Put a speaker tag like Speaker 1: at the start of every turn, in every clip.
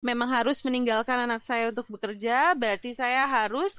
Speaker 1: memang harus meninggalkan anak saya untuk bekerja, berarti saya harus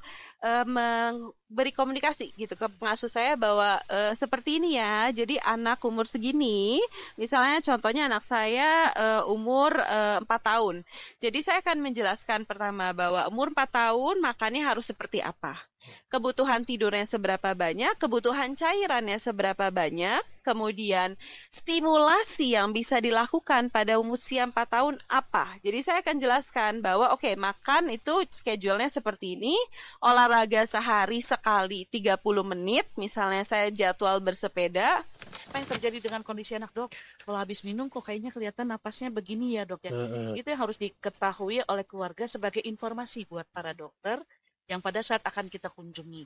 Speaker 1: memberi komunikasi gitu ke pengasuh saya bahwa seperti ini ya. Jadi anak umur segini, misalnya contohnya anak saya umur 4 tahun. Jadi saya akan menjelaskan pertama bahwa umur 4 tahun makannya harus seperti apa. Kebutuhan tidurnya seberapa banyak, kebutuhan cairannya seberapa banyak, kemudian stimulasi yang bisa dilakukan pada usia 4 tahun apa. Jadi saya akan jelaskan bahwa oke, makan itu schedule-nya seperti ini, olahraga sehari sekali 30 menit, misalnya saya jadwal bersepeda.
Speaker 2: Apa yang terjadi dengan kondisi anak, Dok? Kalau habis minum kok kayaknya kelihatan napasnya begini ya, Dok ya. Itu yang harus diketahui oleh keluarga sebagai informasi buat para dokter yang pada saat akan kita kunjungi.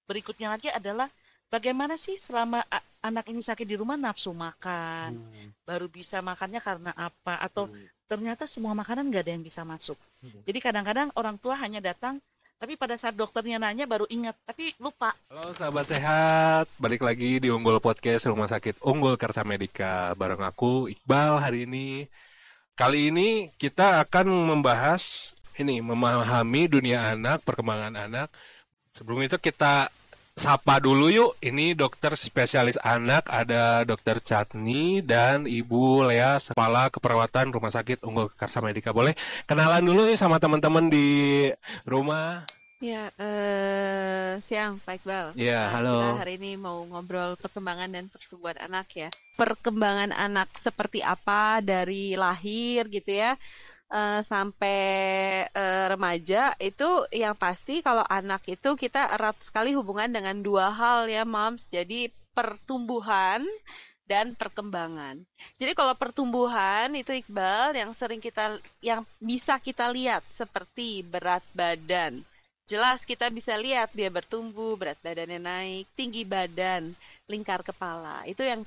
Speaker 2: Berikutnya lagi adalah bagaimana sih selama anak ini sakit di rumah nafsu makan, baru bisa makannya karena apa, atau ternyata semua makanan nggak ada yang bisa masuk. Jadi kadang-kadang orang tua hanya datang, tapi pada saat dokternya nanya baru ingat, tapi lupa.
Speaker 3: Halo sahabat sehat, balik lagi di Unggul Podcast Rumah Sakit Unggul Karsa Medika bareng aku Iqbal hari ini. Kali ini kita akan membahas memahami dunia anak, perkembangan anak. Sebelum itu kita sapa dulu yuk. Ini dokter spesialis anak, ada Dokter Chatni dan Ibu Lea, Kepala Keperawatan Rumah Sakit Unggul Karsa Medika. Boleh kenalan dulu nih sama teman-teman di rumah.
Speaker 1: Ya, siang Pak Iqbal.
Speaker 3: Ya, halo.
Speaker 1: Kita hari ini mau ngobrol perkembangan dan pertumbuhan anak ya. Perkembangan anak seperti apa dari lahir gitu ya, sampai remaja itu yang pasti kalau anak itu kita erat sekali hubungan dengan dua hal ya, Moms. Jadi pertumbuhan dan perkembangan. Jadi kalau pertumbuhan itu Iqbal yang bisa kita lihat seperti berat badan. Jelas kita bisa lihat dia bertumbuh, berat badannya naik, tinggi badan, lingkar kepala. Itu yang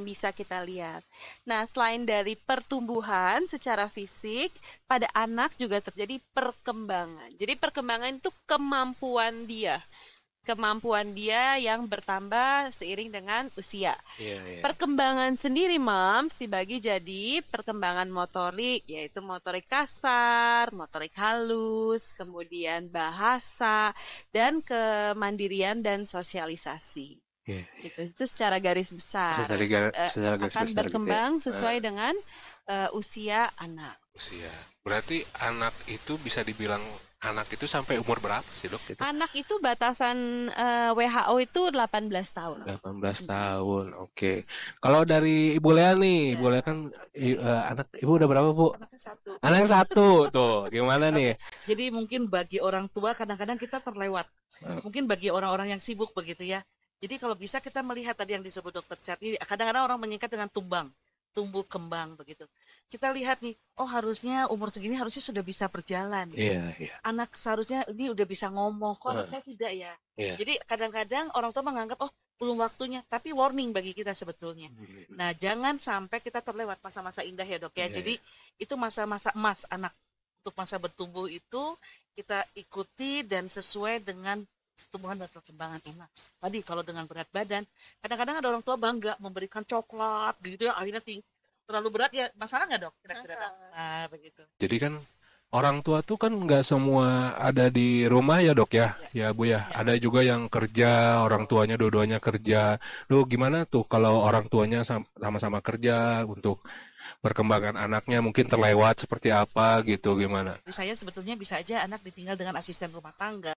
Speaker 1: bisa kita lihat. Nah, selain dari pertumbuhan secara fisik, pada anak juga terjadi perkembangan. Jadi perkembangan itu kemampuan dia yang bertambah seiring dengan usia. Perkembangan sendiri, Moms, dibagi jadi perkembangan motorik, yaitu motorik kasar, motorik halus, kemudian bahasa, dan kemandirian dan sosialisasi. Itu secara garis besar.
Speaker 3: Secara garis
Speaker 1: akan
Speaker 3: besar
Speaker 1: berkembang
Speaker 3: gitu ya.
Speaker 1: sesuai dengan usia anak.
Speaker 3: Usia. Berarti anak itu bisa dibilang anak itu sampai umur berapa sih, Dok? Gitu?
Speaker 1: Anak itu batasan WHO itu 18 tahun.
Speaker 3: 18 tahun, oke. Kalau dari Ibu Lea nih, Ibu Lea kan anak Ibu udah berapa, Bu? Anak satu, tuh. Gimana nih?
Speaker 2: Jadi mungkin bagi orang tua kadang-kadang kita terlewat. Mungkin bagi orang-orang yang sibuk begitu ya. Jadi kalau bisa kita melihat tadi yang disebut Dokter Chatni, kadang-kadang orang menyingkat dengan tumbuh kembang begitu. Kita lihat nih, harusnya umur segini harusnya sudah bisa berjalan.
Speaker 3: Iya.
Speaker 2: Anak seharusnya ini udah bisa ngomong, kok anak saya tidak ya. Jadi kadang-kadang orang tua menganggap belum waktunya, tapi warning bagi kita sebetulnya. Nah, jangan sampai kita terlewat masa-masa indah ya, Dok ya. Jadi itu masa-masa emas anak. Untuk masa bertumbuh itu kita ikuti dan sesuai dengan pertumbuhan dan perkembangan anak. Tadi kalau dengan berat badan, kadang-kadang ada orang tua bangga memberikan coklat gitu ya, akhirnya terlalu berat ya, masalah nggak, Dok? Kira-kira. Nah, begitu.
Speaker 3: Jadi kan orang tua tuh kan nggak semua ada di rumah ya, Dok ya? Ya, Bu ya. Ada juga yang kerja, orang tuanya dua-duanya kerja. Loh, gimana tuh kalau orang tuanya sama-sama kerja untuk perkembangan anaknya mungkin terlewat seperti apa gitu, gimana?
Speaker 2: Saya sebetulnya bisa aja anak ditinggal dengan asisten rumah tangga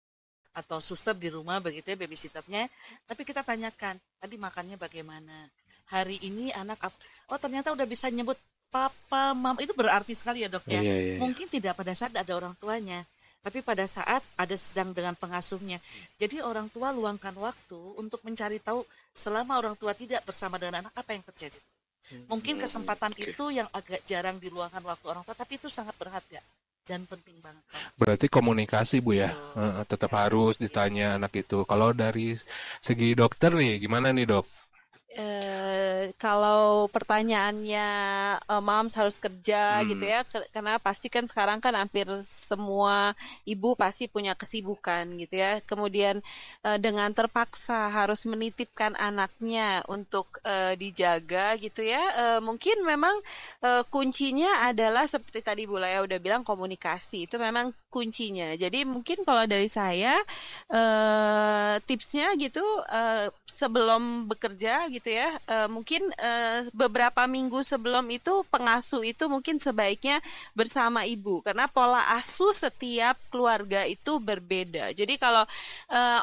Speaker 2: atau suster di rumah begitu ya, babysitternya. Tapi kita tanyakan, tadi makannya bagaimana? Hari ini anak ternyata udah bisa nyebut papa, mama, itu berarti sekali ya, Dok ya.
Speaker 3: Iya.
Speaker 2: Mungkin tidak pada saat ada orang tuanya, tapi pada saat ada sedang dengan pengasuhnya. Jadi orang tua luangkan waktu untuk mencari tahu selama orang tua tidak bersama dengan anak apa yang terjadi. Mungkin kesempatan itu yang agak jarang diluangkan waktu orang tua, tapi itu sangat berharga dan penting banget.
Speaker 3: Berarti komunikasi, Bu ya, tetap harus ditanya anak itu. Kalau dari segi dokter nih, gimana nih, Dok?
Speaker 1: Kalau pertanyaannya moms harus kerja gitu ya, karena pasti kan sekarang kan hampir semua ibu pasti punya kesibukan gitu ya. Kemudian dengan terpaksa harus menitipkan anaknya untuk dijaga gitu ya, mungkin memang kuncinya adalah seperti tadi Bu Laya udah bilang, komunikasi itu memang kuncinya. Jadi mungkin kalau dari saya tipsnya gitu, sebelum bekerja gitu ya, mungkin beberapa minggu sebelum itu pengasuh itu mungkin sebaiknya bersama ibu, karena pola asuh setiap keluarga itu berbeda. Jadi kalau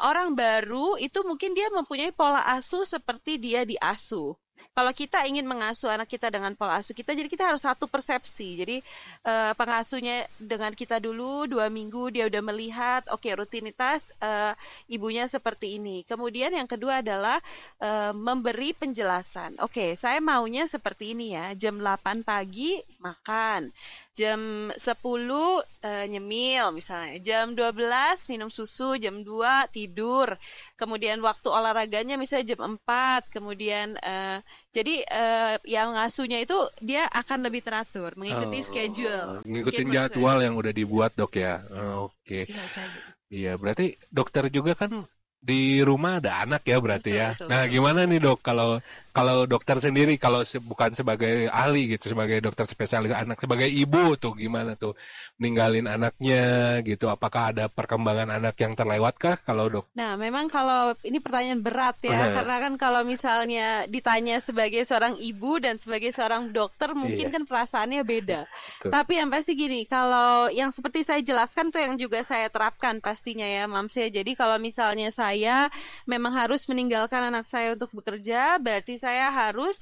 Speaker 1: orang baru itu mungkin dia mempunyai pola asuh seperti dia diasuh. Kalau kita ingin mengasuh anak kita dengan pola asuh kita, jadi kita harus satu persepsi. Jadi pengasuhnya dengan kita dulu 2 minggu, dia udah melihat, oke, rutinitas ibunya seperti ini. Kemudian yang kedua adalah memberi penjelasan. Oke, saya maunya seperti ini ya. Jam 8 pagi makan, jam 10 nyemil misalnya, jam 12 minum susu, jam 2 tidur, kemudian waktu olahraganya misalnya jam 4, kemudian jadi yang ngasuhnya itu dia akan lebih teratur, mengikuti schedule.
Speaker 3: Ngikutin jadwal yang udah dibuat dok ya. Oke. Iya, berarti dokter juga kan di rumah ada anak ya berarti ya.
Speaker 1: Betul.
Speaker 3: Nah, gimana nih dok kalau dokter sendiri, kalau bukan sebagai ahli gitu, sebagai dokter spesialis anak, sebagai ibu tuh gimana tuh ninggalin anaknya gitu? Apakah ada perkembangan anak yang terlewatkah kalau dok?
Speaker 1: Nah, memang kalau ini pertanyaan berat ya, karena kan kalau misalnya ditanya sebagai seorang ibu dan sebagai seorang dokter, mungkin kan perasaannya beda. Tapi yang pasti gini, kalau yang seperti saya jelaskan tuh yang juga saya terapkan pastinya ya, Mams ya. Jadi kalau misalnya saya memang harus meninggalkan anak saya untuk bekerja, berarti saya harus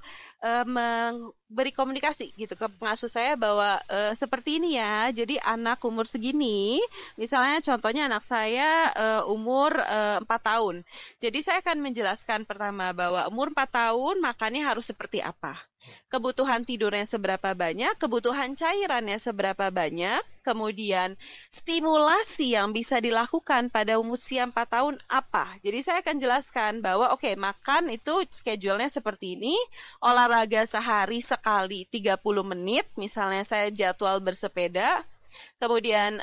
Speaker 1: beri komunikasi gitu ke pengasuh saya bahwa seperti ini ya. Jadi anak umur segini, misalnya contohnya anak saya umur 4 tahun. Jadi saya akan menjelaskan pertama bahwa umur 4 tahun makannya harus seperti apa. Kebutuhan tidurnya seberapa banyak, kebutuhan cairannya seberapa banyak, kemudian stimulasi yang bisa dilakukan pada usia 4 tahun apa. Jadi saya akan jelaskan bahwa oke, makan itu schedule-nya seperti ini, olahraga sehari sekali 30 menit, misalnya saya jadwal bersepeda, kemudian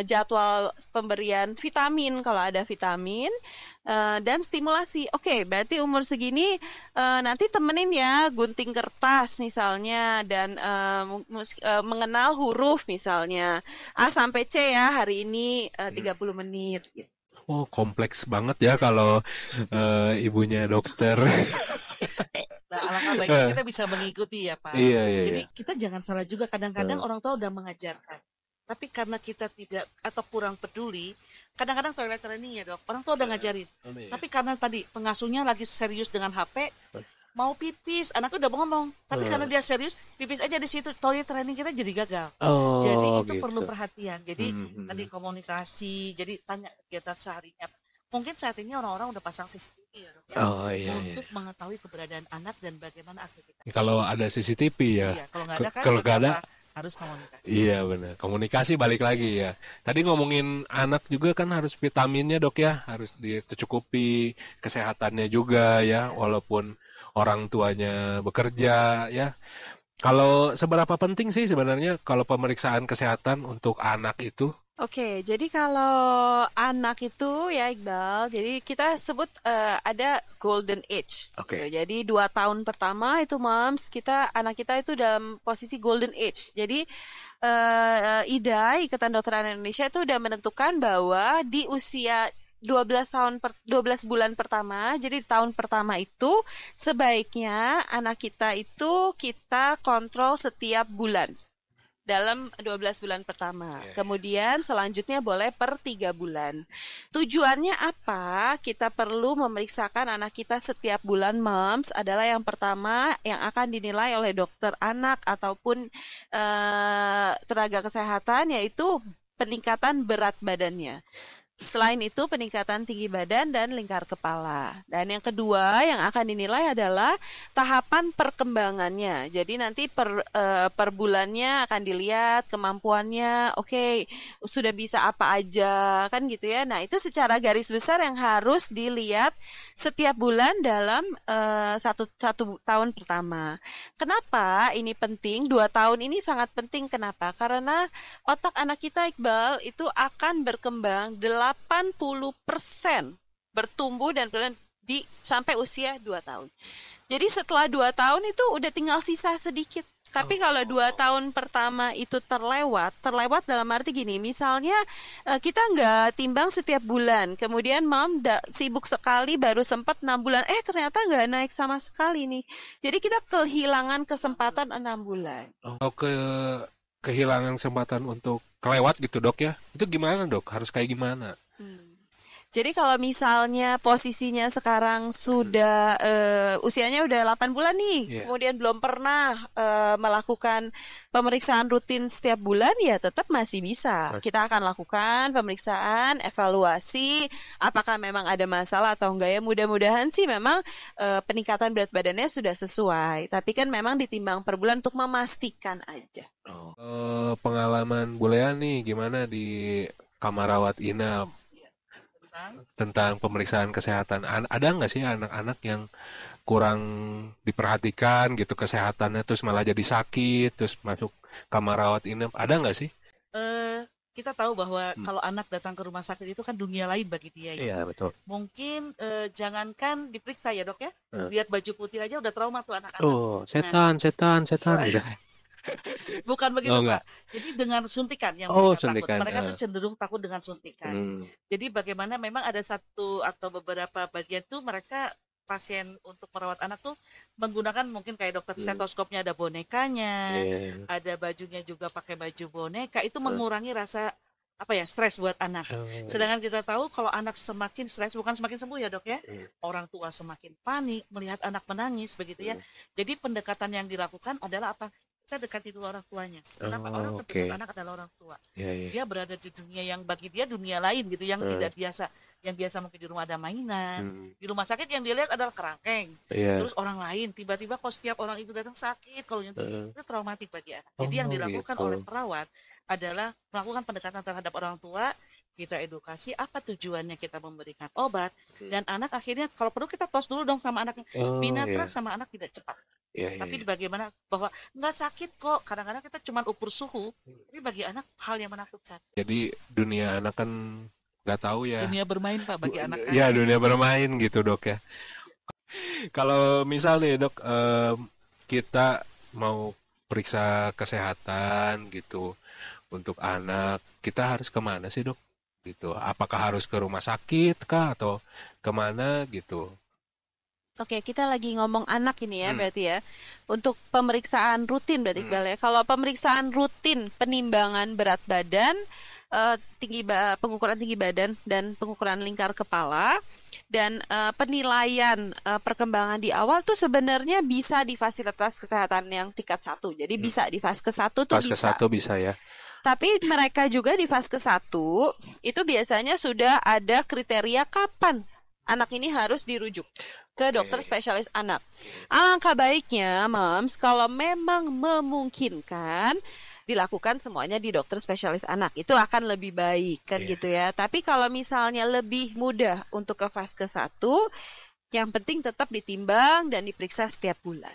Speaker 1: jadwal pemberian vitamin kalau ada vitamin, dan stimulasi. Oke, berarti umur segini nanti temenin ya gunting kertas misalnya, dan mengenal huruf misalnya A sampai C ya hari ini 30 menit gitu.
Speaker 3: Oh, kompleks banget ya kalau ibunya dokter.
Speaker 2: Nah, alangkah baiknya kita bisa mengikuti ya Pak.
Speaker 3: Iya.
Speaker 2: Jadi kita jangan salah juga, kadang-kadang orang tua udah mengajarkan, tapi karena kita tidak atau kurang peduli, kadang-kadang toilet training ya dok, orang tua udah ngajarin, tapi karena tadi pengasuhnya lagi serius dengan HP, mau pipis, anaknya udah ngomong, tapi karena dia serius, pipis aja di situ, toilet training kita jadi gagal. Jadi itu gitu. Perlu perhatian. Jadi tadi komunikasi, jadi tanya kegiatan seharinya. Mungkin saat ini orang-orang udah pasang CCTV ya dok, ya, untuk mengetahui keberadaan anak dan bagaimana aktivitas.
Speaker 3: Kalau ada CCTV ya.
Speaker 2: Iya, kalau nggak ada kan
Speaker 3: kalau nggak ada
Speaker 2: harus komunikasi.
Speaker 3: Iya benar, komunikasi balik lagi ya. Tadi ngomongin anak juga kan harus vitaminnya dok ya, harus dicukupi, kesehatannya juga ya, walaupun orang tuanya bekerja ya. Kalau seberapa penting sih sebenarnya kalau pemeriksaan kesehatan untuk anak itu?
Speaker 1: Oke, jadi kalau anak itu ya Iqbal, jadi kita sebut ada golden age.
Speaker 3: Oke.
Speaker 1: Jadi 2 tahun pertama itu moms, anak kita itu dalam posisi golden age. Jadi IDA, Ikatan Dokter Anak Indonesia itu udah menentukan bahwa di usia 12 bulan pertama, jadi di tahun pertama itu sebaiknya anak kita itu kita kontrol setiap bulan dalam 12 bulan pertama. Kemudian selanjutnya boleh per 3 bulan. Tujuannya apa? Kita perlu memeriksakan anak kita setiap bulan moms, adalah yang pertama yang akan dinilai oleh dokter anak ataupun tenaga kesehatan, yaitu peningkatan berat badannya. Selain itu, peningkatan tinggi badan dan lingkar kepala. Dan yang kedua yang akan dinilai adalah tahapan perkembangannya. Jadi nanti per bulannya akan dilihat kemampuannya, oke, sudah bisa apa aja, kan gitu ya. Nah, itu secara garis besar yang harus dilihat setiap bulan dalam satu tahun pertama. Kenapa ini penting? 2 tahun ini sangat penting. Kenapa? Karena otak anak kita, Iqbal, itu akan berkembang 80% bertumbuh dan sampai usia 2 tahun. Jadi setelah 2 tahun itu udah tinggal sisa sedikit. Tapi kalau 2 tahun pertama itu terlewat dalam arti gini, misalnya kita nggak timbang setiap bulan, kemudian mom sibuk sekali baru sempat 6 bulan, ternyata nggak naik sama sekali nih. Jadi kita kehilangan kesempatan 6 bulan.
Speaker 3: Kehilangan kesempatan untuk kelewat gitu dok ya, itu gimana dok, harus kayak gimana?
Speaker 1: Jadi kalau misalnya posisinya sekarang sudah usianya udah 8 bulan nih, kemudian belum pernah melakukan pemeriksaan rutin setiap bulan, ya tetap masih bisa. Kita akan lakukan pemeriksaan, evaluasi, apakah memang ada masalah atau enggak ya. Mudah-mudahan sih memang peningkatan berat badannya sudah sesuai, tapi kan memang ditimbang per bulan untuk memastikan aja.
Speaker 3: Pengalaman Bulea nih gimana di kamar rawat inap tentang pemeriksaan kesehatan? Ada nggak sih anak-anak yang kurang diperhatikan gitu kesehatannya, terus malah jadi sakit, terus masuk kamar rawat inap? Ada nggak sih?
Speaker 2: Kita tahu bahwa kalau anak datang ke rumah sakit itu kan dunia lain bagi dia.
Speaker 3: Iya, betul.
Speaker 2: Mungkin jangankan diperiksa ya dok ya, lihat baju putih aja udah trauma tuh anak-anak.
Speaker 3: Setan gitu.
Speaker 2: Bukan begitu Pak. Jadi dengan suntikan yang
Speaker 3: suntikan.
Speaker 2: Mereka cenderung takut dengan suntikan. Jadi bagaimana memang ada satu atau beberapa bagian tuh mereka pasien untuk merawat anak tuh menggunakan mungkin kayak dokter stetoskopnya ada bonekanya, ada bajunya juga pakai baju boneka, itu mengurangi rasa stres buat anak. Sedangkan kita tahu kalau anak semakin stres bukan semakin sembuh ya dok ya. Orang tua semakin panik melihat anak menangis begitu ya. Jadi pendekatan yang dilakukan adalah apa? Kita dekati dulu orang tuanya. Kenapa orang terdekat anak adalah orang tua? Dia berada di dunia yang bagi dia dunia lain gitu, yang tidak biasa. Yang biasa mungkin di rumah ada mainan, di rumah sakit yang dia lihat adalah kerangkeng. Terus orang lain, tiba-tiba kok setiap orang itu datang sakit, kalau itu traumatik bagi anak. Jadi yang dilakukan oleh perawat adalah melakukan pendekatan terhadap orang tua. Kita edukasi apa tujuannya kita memberikan obat, dan anak akhirnya kalau perlu kita tos dulu dong sama anaknya. Binatra sama anak tidak cepat. Tapi bagaimana bahwa nggak sakit kok, kadang-kadang kita cuma ukur suhu, tapi bagi anak hal yang menakutkan.
Speaker 3: Jadi dunia anak kan nggak tahu ya.
Speaker 2: Dunia bermain Pak bagi anak.
Speaker 3: Ya dunia bermain gitu dok ya. Kalau misalnya dok kita mau periksa kesehatan gitu untuk anak, kita harus kemana sih dok? Gitu. Apakah harus ke rumah sakit kah atau kemana gitu?
Speaker 1: Oke, kita lagi ngomong anak ini ya, berarti ya. Untuk pemeriksaan rutin berarti Iqbal ya. Kalau pemeriksaan rutin penimbangan berat badan, pengukuran tinggi badan dan pengukuran lingkar kepala dan penilaian perkembangan di awal tuh sebenarnya bisa di fasilitas kesehatan yang tingkat 1. Jadi bisa di fase 1 tuh bisa.
Speaker 3: Fase 1 bisa ya.
Speaker 1: Tapi mereka juga di fase 1 itu biasanya sudah ada kriteria kapan anak ini harus dirujuk ke dokter spesialis anak. Alangkah baiknya, Moms, kalau memang memungkinkan dilakukan semuanya di dokter spesialis anak. Itu akan lebih baik kan gitu ya. Tapi kalau misalnya lebih mudah untuk ke fase 1, yang penting tetap ditimbang dan diperiksa setiap bulan.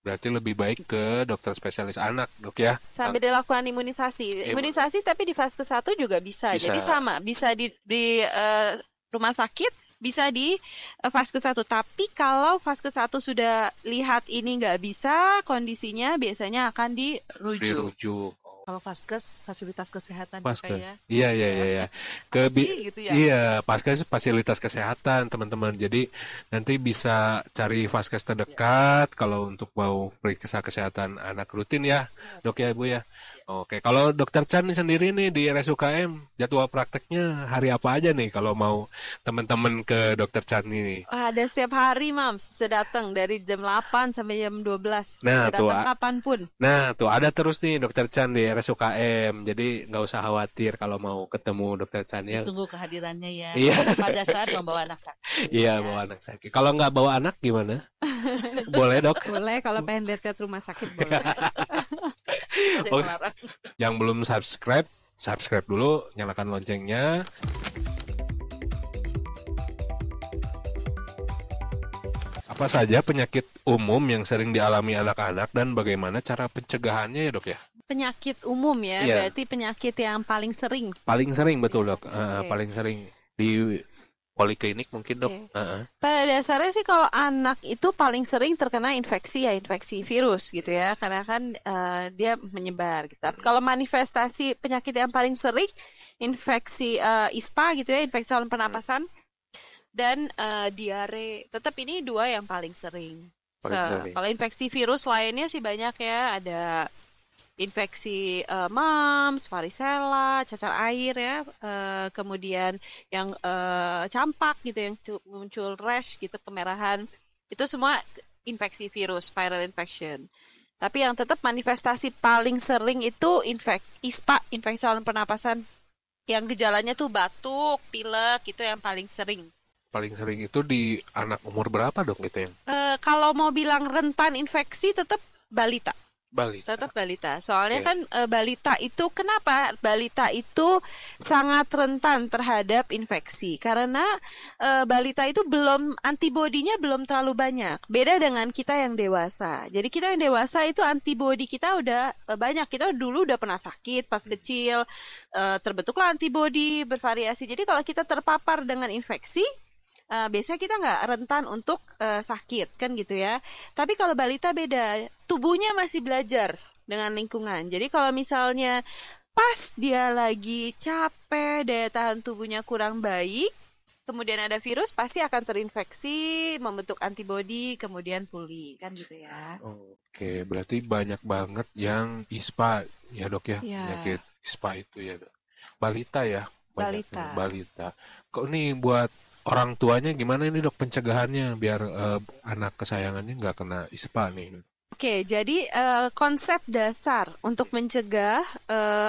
Speaker 3: Berarti lebih baik ke dokter spesialis anak, dok ya.
Speaker 1: Sambil dilakukan imunisasi. Imunisasi tapi di fase 1 juga bisa. Jadi sama, bisa di rumah sakit, bisa di fase 1. Tapi kalau fase 1 sudah lihat ini nggak bisa, kondisinya biasanya akan dirujuk.
Speaker 2: Kalau Faskes, fasilitas kesehatan
Speaker 3: kayak. Iya. Iya, Faskes fasilitas kesehatan, teman-teman. Jadi nanti bisa cari Faskes terdekat kalau untuk mau periksa kesehatan anak rutin ya, dok ya, Bu ya. Oke, kalau Dokter Chan nih sendiri nih di RSUKM, jadwal prakteknya hari apa aja nih kalau mau teman-teman ke Dokter Chan ini?
Speaker 1: Ada setiap hari, Mams. Bisa datang dari jam 8 sampai jam 12.
Speaker 3: Nah,
Speaker 1: Bisa
Speaker 3: tuh.
Speaker 1: datang kapanpun.
Speaker 3: Nah, tuh ada terus nih Dokter Chan di RSUKM. Jadi nggak usah khawatir kalau mau ketemu Dokter Chan ya.
Speaker 2: Tunggu kehadirannya ya.
Speaker 3: Iya.
Speaker 2: Pada saat membawa anak sakit.
Speaker 3: Iya, bawa anak sakit. Kalau nggak bawa anak gimana? Boleh, Dok?
Speaker 1: Boleh, kalau pengen lihat rumah sakit boleh.
Speaker 3: Oh, yang belum subscribe dulu, nyalakan loncengnya. Apa saja penyakit umum yang sering dialami anak-anak dan bagaimana cara pencegahannya ya, Dok ya?
Speaker 1: Penyakit umum ya,
Speaker 3: Iya.
Speaker 1: berarti penyakit yang paling sering.
Speaker 3: Paling sering betul, Dok.
Speaker 1: Oke.
Speaker 3: Paling sering di poliklinik mungkin, Dok.
Speaker 1: Oke. Pada dasarnya sih kalau anak itu paling sering terkena infeksi virus gitu ya, karena kan dia menyebar gitu. Tapi kalau manifestasi penyakit yang paling sering infeksi ISPA gitu ya, infeksi saluran pernapasan dan diare. Tetap ini dua yang paling sering. Kalau infeksi virus lainnya sih banyak ya, ada infeksi mumps, varicella, cacar air ya, kemudian yang campak gitu, yang muncul rash gitu, kemerahan, itu semua infeksi virus, viral infection. Tapi yang tetap manifestasi paling sering itu ISPA, infeksi saluran pernapasan, yang gejalanya tuh batuk, pilek, itu yang paling sering.
Speaker 3: Paling sering itu di anak umur berapa, Dok, gitu yang?
Speaker 1: Kalau mau bilang rentan infeksi tetap balita.
Speaker 3: Balita.
Speaker 1: Tetap balita. Soalnya
Speaker 3: Oke.
Speaker 1: kan balita itu, kenapa balita itu sangat rentan terhadap infeksi? Karena balita itu antibodinya belum terlalu banyak. Beda dengan kita yang dewasa. Jadi kita yang dewasa itu antibodi kita udah banyak. Kita dulu udah pernah sakit pas kecil, terbentuklah antibodi bervariasi. Jadi kalau kita terpapar dengan infeksi, biasanya kita nggak rentan untuk sakit kan gitu ya. Tapi kalau balita beda, tubuhnya masih belajar dengan lingkungan. Jadi kalau misalnya pas dia lagi capek, daya tahan tubuhnya kurang baik, kemudian ada virus, pasti akan terinfeksi, membentuk antibodi, kemudian pulih kan gitu ya.
Speaker 3: Oke, berarti banyak banget yang ISPA ya, Dok ya.
Speaker 1: Ya.
Speaker 3: Penyakit ISPA itu ya, Dok. Balita ya.
Speaker 1: Balita.
Speaker 3: Balita. Kok nih buat orang tuanya gimana ini, Dok, pencegahannya biar anak kesayangannya nggak kena ISPA nih?
Speaker 1: Oke, jadi konsep dasar untuk mencegah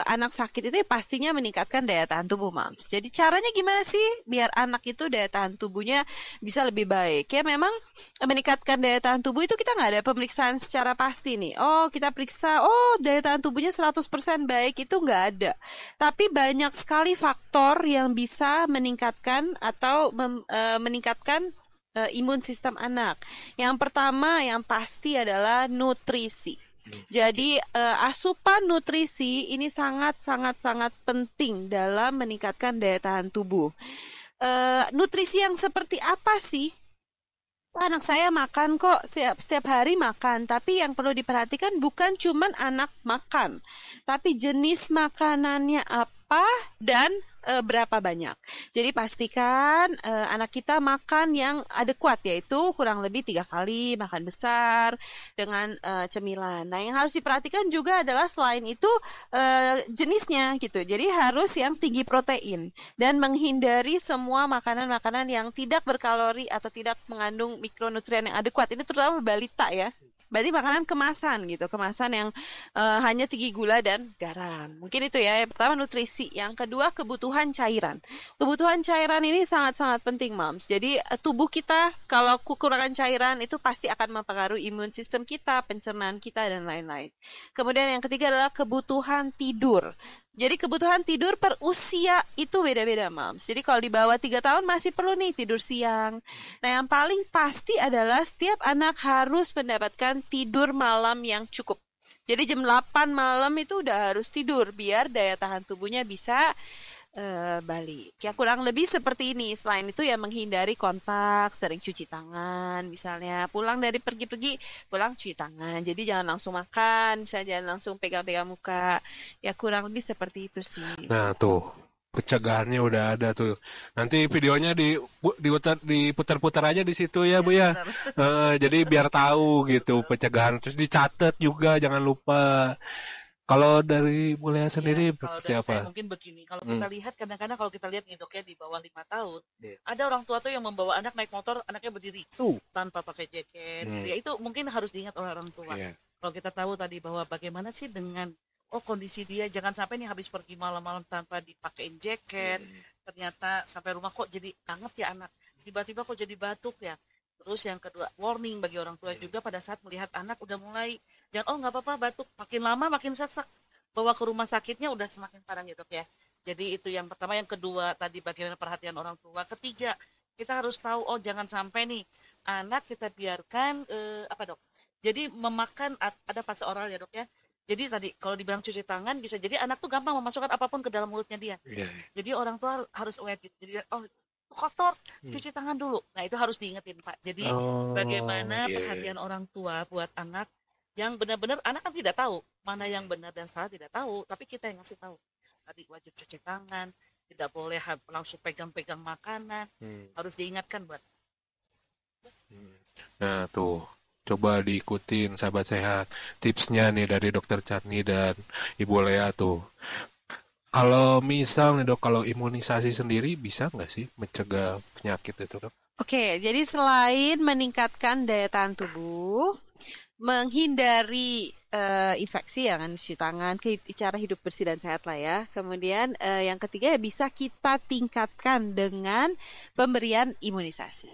Speaker 1: anak sakit itu pastinya meningkatkan daya tahan tubuh, Mams. Jadi caranya gimana sih biar anak itu daya tahan tubuhnya bisa lebih baik? Ya memang meningkatkan daya tahan tubuh itu kita nggak ada pemeriksaan secara pasti nih. Oh, kita periksa, daya tahan tubuhnya 100% baik, itu nggak ada. Tapi banyak sekali faktor yang bisa meningkatkan atau meningkatkan imun sistem anak. Yang pertama yang pasti adalah nutrisi. Jadi asupan nutrisi ini sangat penting dalam meningkatkan daya tahan tubuh. Nutrisi yang seperti apa sih? Anak saya makan kok, setiap hari makan. Tapi yang perlu diperhatikan bukan cuman anak makan, tapi jenis makanannya apa dan berapa banyak. Jadi pastikan anak kita makan yang adekuat, yaitu kurang lebih 3 kali makan besar dengan cemilan. Nah, yang harus diperhatikan juga adalah selain itu jenisnya gitu. Jadi harus yang tinggi protein dan menghindari semua makanan-makanan yang tidak berkalori atau tidak mengandung mikronutrien yang adekuat. Ini terutama balita ya. Berarti makanan kemasan gitu, kemasan yang hanya tinggi gula dan garam. Mungkin itu ya. Yang pertama nutrisi, yang kedua kebutuhan cairan. Kebutuhan cairan ini sangat penting, Mams. Jadi tubuh kita kalau kekurangan cairan itu pasti akan mempengaruhi imun sistem kita, pencernaan kita dan lain-lain. Kemudian yang ketiga adalah kebutuhan tidur. Jadi kebutuhan tidur per usia itu beda-beda, Mams. Jadi kalau di bawah 3 tahun masih perlu nih tidur siang. Nah, yang paling pasti adalah setiap anak harus mendapatkan tidur malam yang cukup. Jadi jam 8 malam itu udah harus tidur biar daya tahan tubuhnya bisa balik. Ya kurang lebih seperti ini. Selain itu ya menghindari kontak, sering cuci tangan. Misalnya pulang dari pergi-pergi, pulang cuci tangan. Jadi jangan langsung makan, misalnya jangan langsung pegang-pegang muka. Ya kurang lebih seperti itu sih.
Speaker 3: Nah tuh, pencegahannya udah ada tuh. Nanti videonya diputar-putar aja di situ ya, Bu ya. Jadi biar tahu gitu pencegahan. Terus dicatat juga, jangan lupa. Kalau dari Bulea sendiri
Speaker 2: kalau
Speaker 3: seperti
Speaker 2: dari
Speaker 3: apa?
Speaker 2: saya mungkin begini, kalau kita lihat kadang-kadang kalau kita lihat nih dok ya di bawah 5 tahun, ada orang tua tuh yang membawa anak naik motor, anaknya berdiri tanpa pakai jaket, gitu ya. Itu mungkin harus diingat oleh orang tua. Kalau kita tahu tadi bahwa bagaimana sih dengan kondisi dia, jangan sampai nih habis pergi malam-malam tanpa dipakein jaket, ternyata sampai rumah kok jadi hangat ya anak, tiba-tiba kok jadi batuk ya. Terus yang kedua, warning bagi orang tua juga pada saat melihat anak udah mulai, jangan nggak apa-apa batuk, makin lama makin sesak, bawa ke rumah sakitnya udah semakin parah ya dok ya. Jadi itu yang pertama. Yang kedua tadi bagaimana perhatian orang tua. Ketiga, kita harus tahu jangan sampai nih anak kita biarkan apa dok, jadi memakan, ada fase oral ya dok ya. Jadi tadi kalau dibilang cuci tangan, bisa jadi anak tuh gampang memasukkan apapun ke dalam mulutnya dia. Jadi orang tua harus aware gitu. Jadi kotor, cuci tangan dulu. Nah itu harus diingetin Pak. Jadi bagaimana perhatian orang tua buat anak yang benar-benar, anak kan tidak tahu mana yang benar dan salah, tidak tahu, tapi kita yang ngasih tahu. Tadi wajib cuci tangan, tidak boleh langsung pegang-pegang makanan, harus diingatkan buat.
Speaker 3: Nah tuh, coba diikutin sahabat sehat tipsnya nih dari Dokter Chatni dan Ibu Lea tuh. Kalau misal nih dok, kalau imunisasi sendiri bisa nggak sih mencegah penyakit itu dok?
Speaker 1: Oke, jadi selain meningkatkan daya tahan tubuh, menghindari infeksi ya kan, cuci tangan, cara hidup bersih dan sehat lah ya. Kemudian yang ketiga ya bisa kita tingkatkan dengan pemberian imunisasi.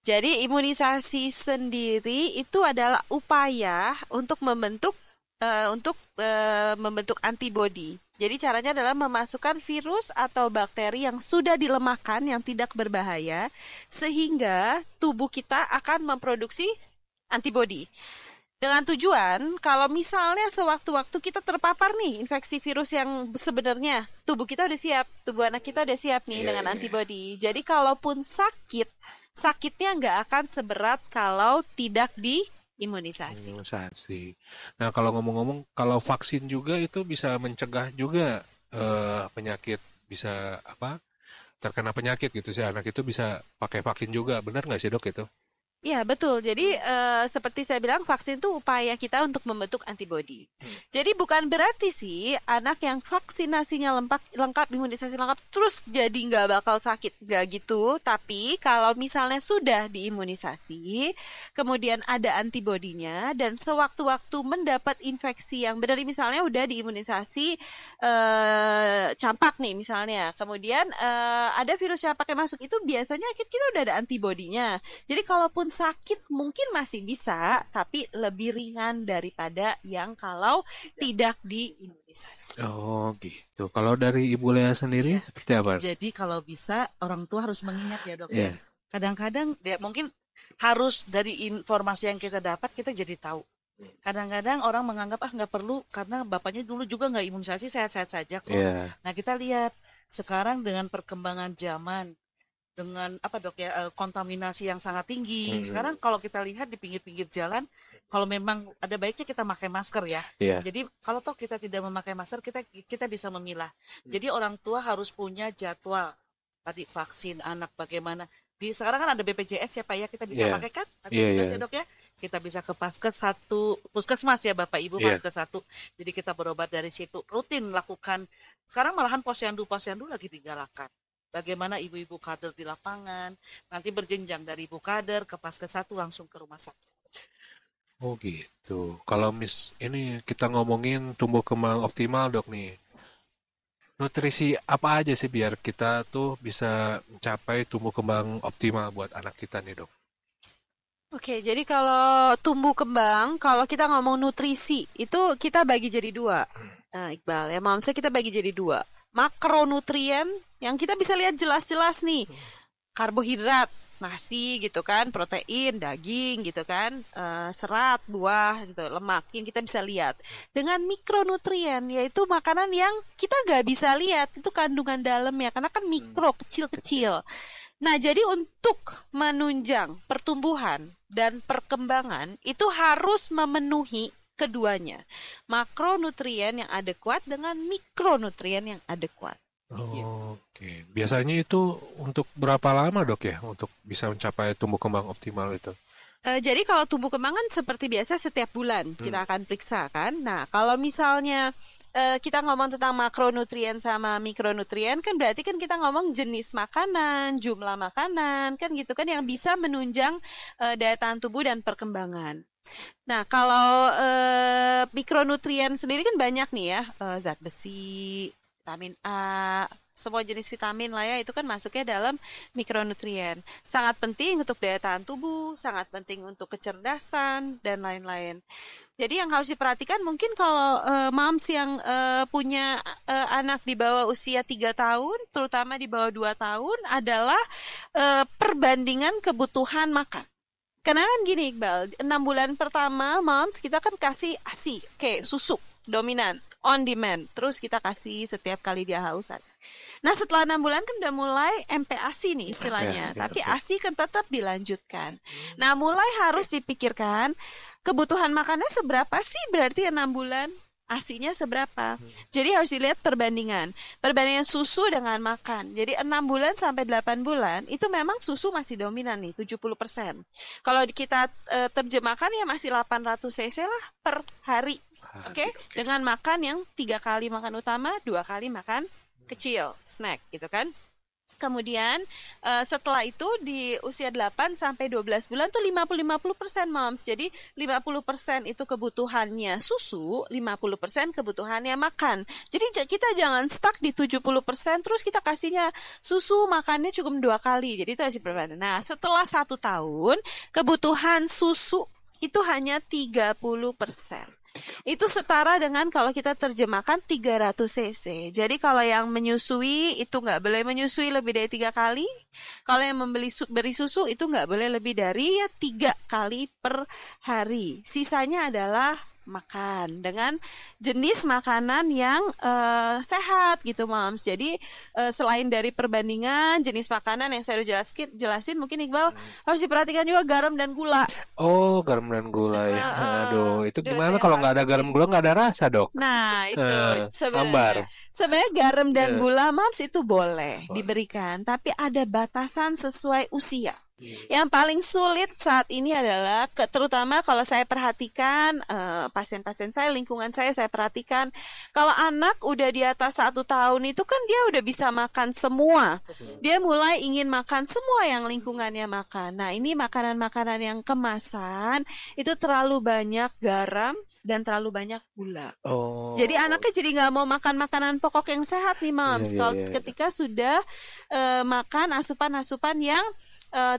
Speaker 1: Jadi imunisasi sendiri itu adalah upaya untuk membentuk antibodi. Jadi caranya adalah memasukkan virus atau bakteri yang sudah dilemahkan, yang tidak berbahaya, sehingga tubuh kita akan memproduksi antibodi. Dengan tujuan, kalau misalnya sewaktu-waktu kita terpapar nih infeksi virus yang sebenarnya tubuh kita udah siap, tubuh anak kita udah siap nih dengan antibodi. Jadi kalaupun sakitnya nggak akan seberat kalau tidak imunisasi.
Speaker 3: Nah kalau ngomong-ngomong, kalau vaksin juga itu bisa mencegah juga penyakit, bisa terkena penyakit gitu sih, anak itu bisa pakai vaksin juga, benar nggak sih dok itu?
Speaker 1: Iya betul. Jadi seperti saya bilang, vaksin itu upaya kita untuk membentuk antibodi. Jadi bukan berarti sih anak yang vaksinasinya lengkap, imunisasi lengkap, terus jadi nggak bakal sakit, nggak gitu. Tapi kalau misalnya sudah diimunisasi, kemudian ada antibodinya, dan sewaktu-waktu mendapat infeksi yang benar, misalnya udah diimunisasi campak nih misalnya, kemudian ada virus campaknya masuk, itu biasanya kita udah ada antibodinya. Jadi kalaupun sakit mungkin masih bisa, tapi lebih ringan daripada yang kalau tidak diimunisasi.
Speaker 3: Oh gitu. Kalau dari Ibu Lea sendiri seperti apa?
Speaker 2: Jadi kalau bisa orang tua harus mengingat ya dok. Kadang-kadang mungkin harus dari informasi yang kita dapat kita jadi tahu. Kadang-kadang orang menganggap nggak perlu karena bapaknya dulu juga nggak imunisasi, sehat-sehat saja kok. Nah kita lihat sekarang dengan perkembangan zaman, dengan kontaminasi yang sangat tinggi. Sekarang kalau kita lihat di pinggir-pinggir jalan, kalau memang ada baiknya kita pakai masker ya. Jadi kalau toh kita tidak memakai masker, kita bisa memilah. Jadi orang tua harus punya jadwal tadi vaksin anak bagaimana. Sekarang kan ada BPJS ya Pak ya, kita bisa pakai kan? Ya dok ya. Kita bisa ke puskesmas ya Bapak Ibu, Paskes 1. Jadi kita berobat dari situ, rutin lakukan. Sekarang malahan posyandu lagi digalakan. Bagaimana ibu-ibu kader di lapangan, nanti berjenjang dari ibu kader ke Paskes 1 langsung ke rumah sakit.
Speaker 3: Oh gitu. Kalau ini kita ngomongin tumbuh kembang optimal dok nih. Nutrisi apa aja sih biar kita tuh bisa mencapai tumbuh kembang optimal buat anak kita nih dok?
Speaker 1: Oke, jadi kalau tumbuh kembang, kalau kita ngomong nutrisi, itu kita bagi jadi dua. Nah, Iqbal, ya maksudnya kita bagi jadi dua. Makronutrien yang kita bisa lihat jelas-jelas nih, karbohidrat, nasi gitu kan, protein, daging gitu kan, serat, buah gitu, lemak yang kita bisa lihat. Dengan mikronutrien, yaitu makanan yang kita nggak bisa lihat, itu kandungan dalamnya, karena kan mikro, kecil-kecil. Nah, jadi untuk menunjang pertumbuhan dan perkembangan itu harus memenuhi keduanya, makronutrien yang adekuat dengan mikronutrien yang adekuat.
Speaker 3: Oke. Biasanya itu untuk berapa lama dok ya untuk bisa mencapai tumbuh kembang optimal itu?
Speaker 1: Jadi kalau tumbuh kembang kan seperti biasa setiap bulan kita akan periksa kan. Nah, kalau misalnya kita ngomong tentang makronutrien sama mikronutrien kan berarti kan kita ngomong jenis makanan, jumlah makanan kan gitu kan yang bisa menunjang daya tahan tubuh dan perkembangan. Nah, kalau mikronutrien sendiri kan banyak nih ya, zat besi, vitamin A, semua jenis vitamin lah ya, itu kan masuknya dalam mikronutrien. Sangat penting untuk daya tahan tubuh, sangat penting untuk kecerdasan, dan lain-lain. Jadi yang harus diperhatikan mungkin kalau moms yang punya anak di bawah usia 3 tahun, terutama di bawah 2 tahun, adalah perbandingan kebutuhan makan. Karena kan gini Iqbal, 6 bulan pertama moms kita kan kasih ASI, kayak susu dominan, on demand. Terus kita kasih setiap kali dia haus ASI. Nah setelah 6 bulan kan udah mulai MPASI nih istilahnya. Tapi ASI kan tetap dilanjutkan. Nah mulai harus dipikirkan kebutuhan makannya seberapa sih berarti 6 bulan. ASINya seberapa. Jadi harus dilihat perbandingan susu dengan makan. Jadi 6 bulan sampai 8 bulan itu memang susu masih dominan nih 70%. Kalau kita terjemahkan ya masih 800 cc lah per hari. Oke? Dengan makan yang 3 kali makan utama, 2 kali makan kecil, snack gitu kan. Kemudian setelah itu di usia 8 sampai 12 bulan tuh 50-50% moms. Jadi 50% itu kebutuhannya susu, 50% kebutuhannya makan. Jadi kita jangan stuck di 70% terus kita kasihnya susu, makannya cukup 2 kali. Jadi itu harus diperhatikan. Nah, setelah 1 tahun kebutuhan susu itu hanya 30%. Itu setara dengan kalau kita terjemahkan 300 cc. Jadi kalau yang menyusui itu nggak boleh menyusui lebih dari 3 kali. Kalau yang beri susu itu nggak boleh lebih dari 3 kali per hari. Sisanya adalah makan dengan jenis makanan yang sehat gitu moms. Jadi selain dari perbandingan jenis makanan yang saya udah jelasin mungkin Iqbal harus diperhatikan juga garam dan gula.
Speaker 3: Oh, garam dan gula ya. Aduh, itu gimana kalau nggak ada garam gula nggak ada rasa, Dok?
Speaker 1: Nah, itu sebenarnya garam dan gula moms itu boleh diberikan, tapi ada batasan sesuai usia. Yang paling sulit saat ini adalah terutama kalau saya perhatikan pasien-pasien saya, lingkungan saya perhatikan kalau anak udah di atas 1 tahun itu kan dia udah bisa makan semua. Dia mulai ingin makan semua yang lingkungannya makan. Nah, ini makanan-makanan yang kemasan itu terlalu banyak garam dan terlalu banyak gula. Jadi anaknya jadi nggak mau makan makanan pokok yang sehat nih moms. Ketika sudah makan asupan-asupan yang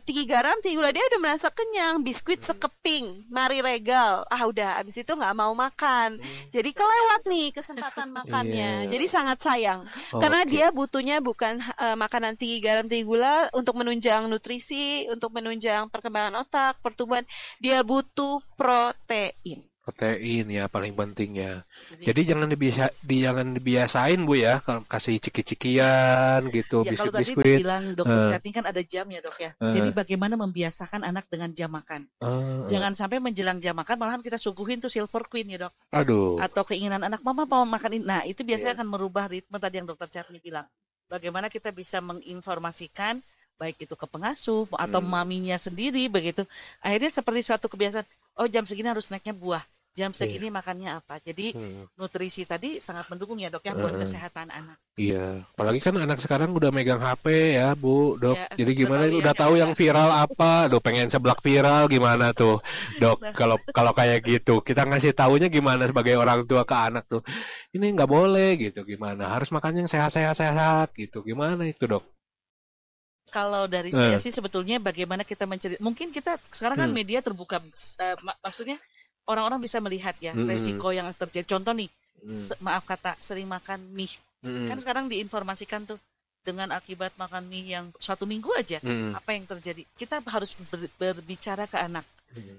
Speaker 1: tinggi garam, tinggi gula, dia udah merasa kenyang, biskuit sekeping, Mari Regal, udah, abis itu nggak mau makan, jadi kelewat nih kesempatan makannya, jadi sangat sayang, karena dia butuhnya bukan makanan tinggi garam, tinggi gula untuk menunjang nutrisi, untuk menunjang perkembangan otak, pertumbuhan, dia butuh protein.
Speaker 3: Protein ya paling penting ya. Jadi jangan dibiasain Bu ya, kalau kasih ciki-cikian gitu,
Speaker 2: ya,
Speaker 3: biskuit-biskuit.
Speaker 2: Kalau tadi bilang dokter Catni kan ada jamnya dok ya. Jadi bagaimana membiasakan anak dengan jam makan. Jangan sampai menjelang jam makan malahan kita suguhin tuh Silver Queen ya dok.
Speaker 3: Aduh.
Speaker 2: Atau keinginan anak mama mau makan ini. Nah itu biasanya akan merubah ritme tadi yang dokter Catni bilang. Bagaimana kita bisa menginformasikan baik itu ke pengasuh atau maminya sendiri begitu. Akhirnya seperti suatu kebiasaan. Oh jam segini harus snacknya buah, jam segini makannya apa. Jadi nutrisi tadi sangat mendukung ya dok ya buat kesehatan anak.
Speaker 3: Iya, apalagi kan anak sekarang udah megang HP ya Bu, dok.
Speaker 2: Ya,
Speaker 3: jadi gimana udah tahu yang viral apa, pengen seblak viral gimana tuh, dok. Kalau kayak gitu, kita ngasih taunya gimana sebagai orang tua ke anak tuh. Ini nggak boleh gitu, gimana? Harus makan yang sehat gitu. Gimana itu dok?
Speaker 2: Kalau dari saya sih sebetulnya bagaimana kita mencari, mungkin kita sekarang kan media terbuka, maksudnya orang-orang bisa melihat ya resiko yang terjadi. Contoh nih, maaf kata sering makan mie, kan sekarang diinformasikan tuh dengan akibat makan mie yang 1 minggu aja apa yang terjadi. Kita harus berbicara ke anak.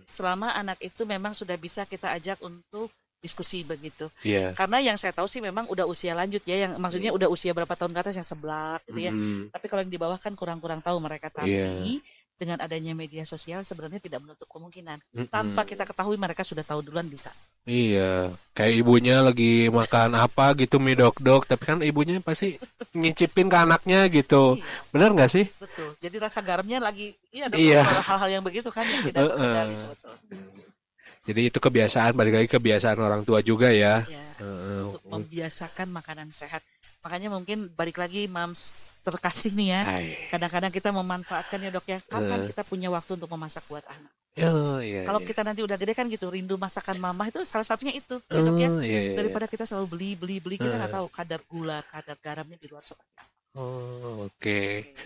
Speaker 2: Selama anak itu memang sudah bisa kita ajak untuk diskusi begitu. Karena yang saya tahu sih memang udah usia lanjut ya, yang maksudnya udah usia berapa tahun ke atas yang seblak gitu ya. Tapi kalau yang di bawah kan kurang tahu mereka. Tapi dengan adanya media sosial sebenarnya tidak menutup kemungkinan. Tanpa kita ketahui mereka sudah tahu duluan bisa.
Speaker 3: Iya, kayak ibunya lagi makan apa gitu mie dok-dok, tapi kan ibunya pasti nyicipin ke anaknya gitu.
Speaker 2: Iya,
Speaker 3: Benar nggak sih?
Speaker 2: betul. Jadi rasa garamnya lagi, iya dok,
Speaker 3: Iya.
Speaker 2: hal-hal yang begitu kan yang tidak terkendali
Speaker 3: Heeh.
Speaker 2: sebetulnya.
Speaker 3: Jadi itu kebiasaan, balik lagi kebiasaan orang tua juga ya.
Speaker 2: Ya,
Speaker 3: Heeh.
Speaker 2: untuk membiasakan makanan sehat. Makanya mungkin balik lagi mams terkasih nih ya.
Speaker 3: Hai.
Speaker 2: Kadang-kadang kita memanfaatkan ya dok ya. Kapan
Speaker 3: Eh,
Speaker 2: kita punya waktu untuk memasak buat anak?
Speaker 3: oh iya
Speaker 2: Kalau
Speaker 3: iya.
Speaker 2: kita nanti udah gede kan gitu, rindu masakan mama itu salah satunya itu ya dok ya.
Speaker 3: Oh iya iya. Iya.
Speaker 2: Daripada kita selalu beli, kita nggak
Speaker 3: Eh,
Speaker 2: tahu kadar gula, kadar garamnya di luar seperti apa.
Speaker 3: Oh, oke.
Speaker 2: Oke.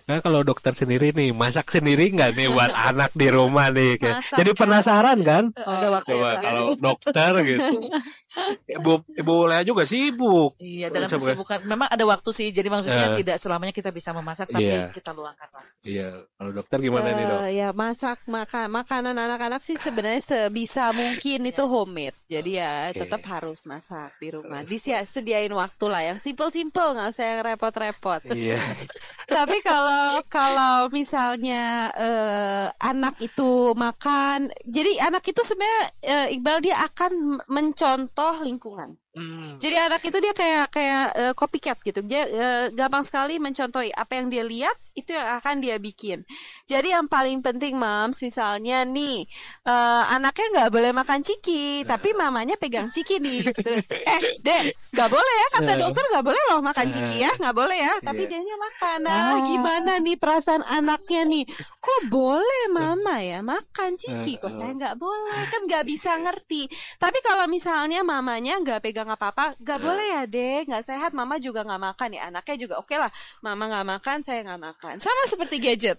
Speaker 3: Nah, kalau dokter sendiri nih, masak sendiri nggak nih buat anak di rumah nih?
Speaker 1: Masak
Speaker 3: Jadi
Speaker 1: ya.
Speaker 3: penasaran kan?
Speaker 2: Ada waktu ya
Speaker 3: Coba
Speaker 2: dok ya.
Speaker 3: kalau dokter gitu. Ibu Lea juga sibuk.
Speaker 2: Iya, dalam
Speaker 3: Sebagai-
Speaker 2: kesibukan memang ada waktu sih. Jadi maksudnya
Speaker 3: Eh,
Speaker 2: tidak selamanya kita bisa memasak, tapi
Speaker 3: iya,
Speaker 2: kita luangkan waktu.
Speaker 3: iya. Kalau dokter gimana nih dok?
Speaker 1: Ya masak makanan anak-anak sih sebenarnya sebisa mungkin itu homemade. Jadi ya
Speaker 3: Oke.
Speaker 1: tetap harus masak di rumah. Disediain waktu lah yang simple-simple, nggak usah yang repot-repot.
Speaker 3: Iya.
Speaker 1: Tapi kalau kalau misalnya anak itu makan, jadi anak itu sebenarnya Iqbal dia akan mencontoh lingkungan. Jadi anak itu dia kayak copycat gitu. Dia gampang sekali mencontohi apa yang dia lihat itu yang akan dia bikin. Jadi yang paling penting Mams, misalnya nih anaknya nggak boleh makan ciki, tapi mamanya pegang ciki nih. Terus Dek, nggak boleh ya, kata dokter nggak boleh loh makan ciki ya, nggak boleh ya. Tapi
Speaker 3: Iya.
Speaker 1: dianya makan. Nah, gimana nih perasaan anaknya nih? Kok boleh mama ya makan ciki? Kok saya nggak boleh? Kan nggak bisa ngerti. Tapi kalau misalnya mamanya nggak pegang apa-apa, nggak boleh ya deh, nggak sehat. Mama juga nggak makan ya, anaknya juga oke lah. Mama nggak makan, saya nggak makan. Sama seperti gadget.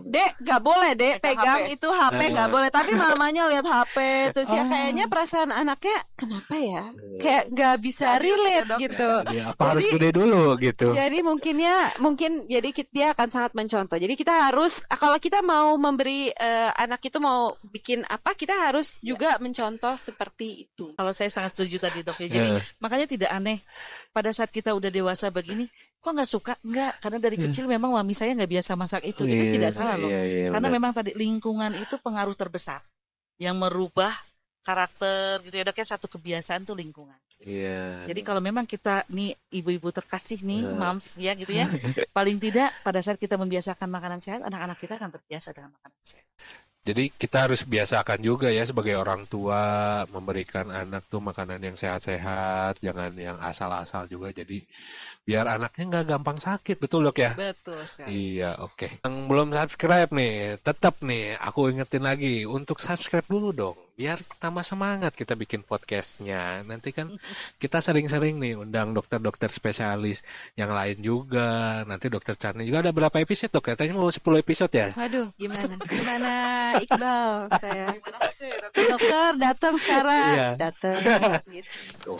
Speaker 1: Dek, nggak boleh dek pegang
Speaker 2: HP.
Speaker 1: itu HP nggak boleh. Tapi mamanya lihat HP, terus ya kayaknya perasaan anaknya kenapa ya? Kayak nggak bisa relate gitu.
Speaker 3: Iya, apa harus gede dulu gitu?
Speaker 1: Jadi mungkin jadi dia akan sangat mencontoh. Jadi kita harus kalau kita mau memberi anak itu mau bikin apa, kita harus juga mencontoh seperti itu.
Speaker 2: Kalau saya sangat setuju tadi dok ya. Jadi makanya tidak aneh pada saat kita udah dewasa begini, kok nggak suka? Nggak, karena dari kecil memang mami saya nggak biasa masak itu. Itu
Speaker 3: Iya,
Speaker 2: tidak salah loh.
Speaker 3: iya, iya,
Speaker 2: Karena
Speaker 3: benar.
Speaker 2: memang tadi lingkungan itu pengaruh terbesar yang merubah karakter gitu ya dok ya. Satu kebiasaan tuh lingkungan.
Speaker 3: Iya.
Speaker 2: Jadi kalau memang kita nih ibu-ibu terkasih nih, moms ya gitu ya, paling tidak pada saat kita membiasakan makanan sehat, anak-anak kita akan terbiasa dengan makanan sehat.
Speaker 3: Jadi kita harus biasakan juga ya sebagai orang tua memberikan anak tuh makanan yang sehat-sehat, jangan yang asal-asal juga. Jadi biar anaknya nggak gampang sakit, betul dok ya?
Speaker 1: Betul sekali.
Speaker 3: Iya, oke. Yang belum subscribe nih, tetap nih aku ingetin lagi untuk subscribe dulu dong, biar tambah semangat kita bikin podcastnya. Nanti kan kita sering-sering nih undang dokter-dokter spesialis yang lain juga. Nanti dokter Chani juga ada berapa episode dok? Katanya mau 10 episode ya?
Speaker 1: Waduh, gimana Iqbal? Saya dokter datang sekarang,
Speaker 3: Iya.
Speaker 1: datang. Gitu.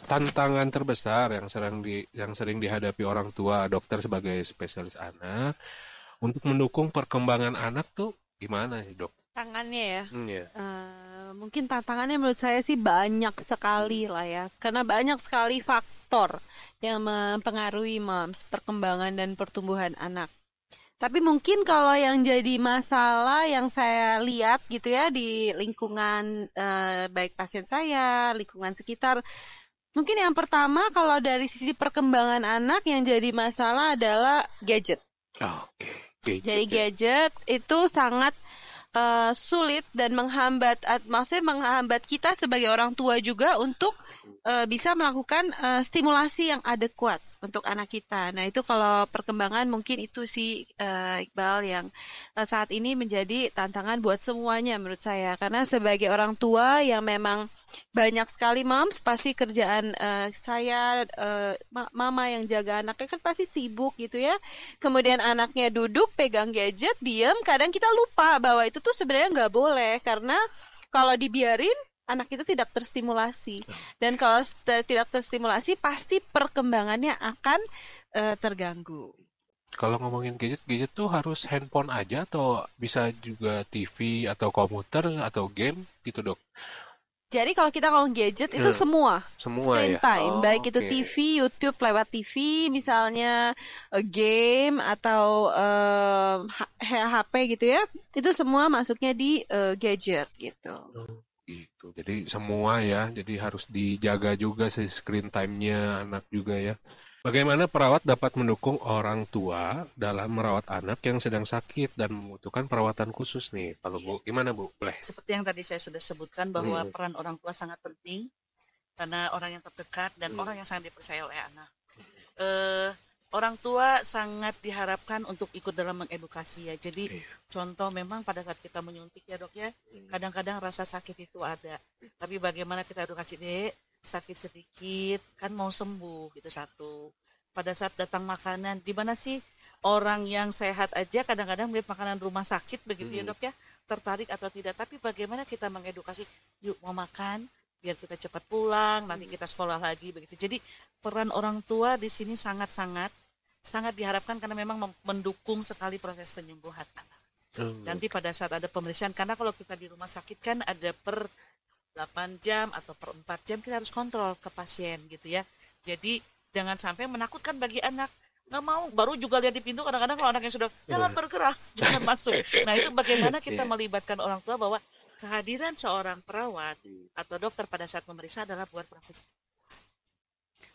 Speaker 3: Tantangan terbesar yang sering dihadapi orang tua dokter sebagai spesialis anak untuk mendukung perkembangan anak tuh gimana sih dok?
Speaker 1: Tangannya ya.
Speaker 3: Iya.
Speaker 1: Mungkin tantangannya menurut saya sih banyak sekali lah ya, karena banyak sekali faktor yang mempengaruhi moms perkembangan dan pertumbuhan anak. Tapi mungkin kalau yang jadi masalah yang saya lihat gitu ya di lingkungan baik pasien saya, lingkungan sekitar, mungkin yang pertama kalau dari sisi perkembangan anak yang jadi masalah adalah gadget.
Speaker 3: Oke.
Speaker 1: Jadi gadget itu sangat sulit dan maksudnya menghambat kita sebagai orang tua juga untuk bisa melakukan stimulasi yang adekuat untuk anak kita. Nah itu kalau perkembangan mungkin itu sih Iqbal yang saat ini menjadi tantangan buat semuanya menurut saya. Karena sebagai orang tua yang memang banyak sekali moms pasti kerjaan saya mama yang jaga anaknya kan pasti sibuk gitu ya. Kemudian anaknya duduk pegang gadget diam, kadang kita lupa bahwa itu tuh sebenarnya nggak boleh karena kalau dibiarin anak itu tidak terstimulasi dan kalau tidak terstimulasi pasti perkembangannya akan terganggu.
Speaker 3: Kalau ngomongin gadget tuh harus handphone aja atau bisa juga TV atau komputer atau game gitu dok?
Speaker 1: Jadi kalau kita ngomong gadget itu semua screen
Speaker 3: ya.
Speaker 1: time, baik itu TV, YouTube, lewat TV, misalnya game atau HP gitu ya, itu semua masuknya di gadget gitu.
Speaker 3: Gitu. Jadi semua ya, jadi harus dijaga juga sih screen time-nya anak juga ya. Bagaimana perawat dapat mendukung orang tua dalam merawat anak yang sedang sakit dan membutuhkan perawatan khusus nih? Kalau Bu, gimana Bu? Boleh.
Speaker 2: Seperti yang tadi saya sudah sebutkan bahwa peran orang tua sangat penting karena orang yang terdekat dan orang yang sangat dipercaya oleh anak. Orang tua sangat diharapkan untuk ikut dalam mengedukasi ya. Jadi contoh memang pada saat kita menyuntik ya dok ya, kadang-kadang rasa sakit itu ada. Tapi bagaimana kita edukasi, Dek, sakit sedikit kan mau sembuh, itu satu. Pada saat datang makanan, di mana sih orang yang sehat aja kadang-kadang melihat makanan rumah sakit begitu ya dok ya, tertarik atau tidak. Tapi bagaimana kita mengedukasi, yuk mau makan biar kita cepat pulang, nanti kita sekolah lagi begitu. Jadi peran orang tua di sini sangat diharapkan karena memang mendukung sekali proses penyembuhan anak. Nanti pada saat ada pemeriksaan, karena kalau kita di rumah sakit kan ada per 8 jam atau per 4 jam kita harus kontrol ke pasien gitu ya. Jadi jangan sampai menakutkan bagi anak. Nggak mau, baru juga lihat di pintu kadang-kadang kalau anaknya sudah jangan bergerak, jangan masuk. Nah itu bagaimana kita melibatkan orang tua bahwa kehadiran seorang perawat atau dokter pada saat memeriksa adalah buat proses.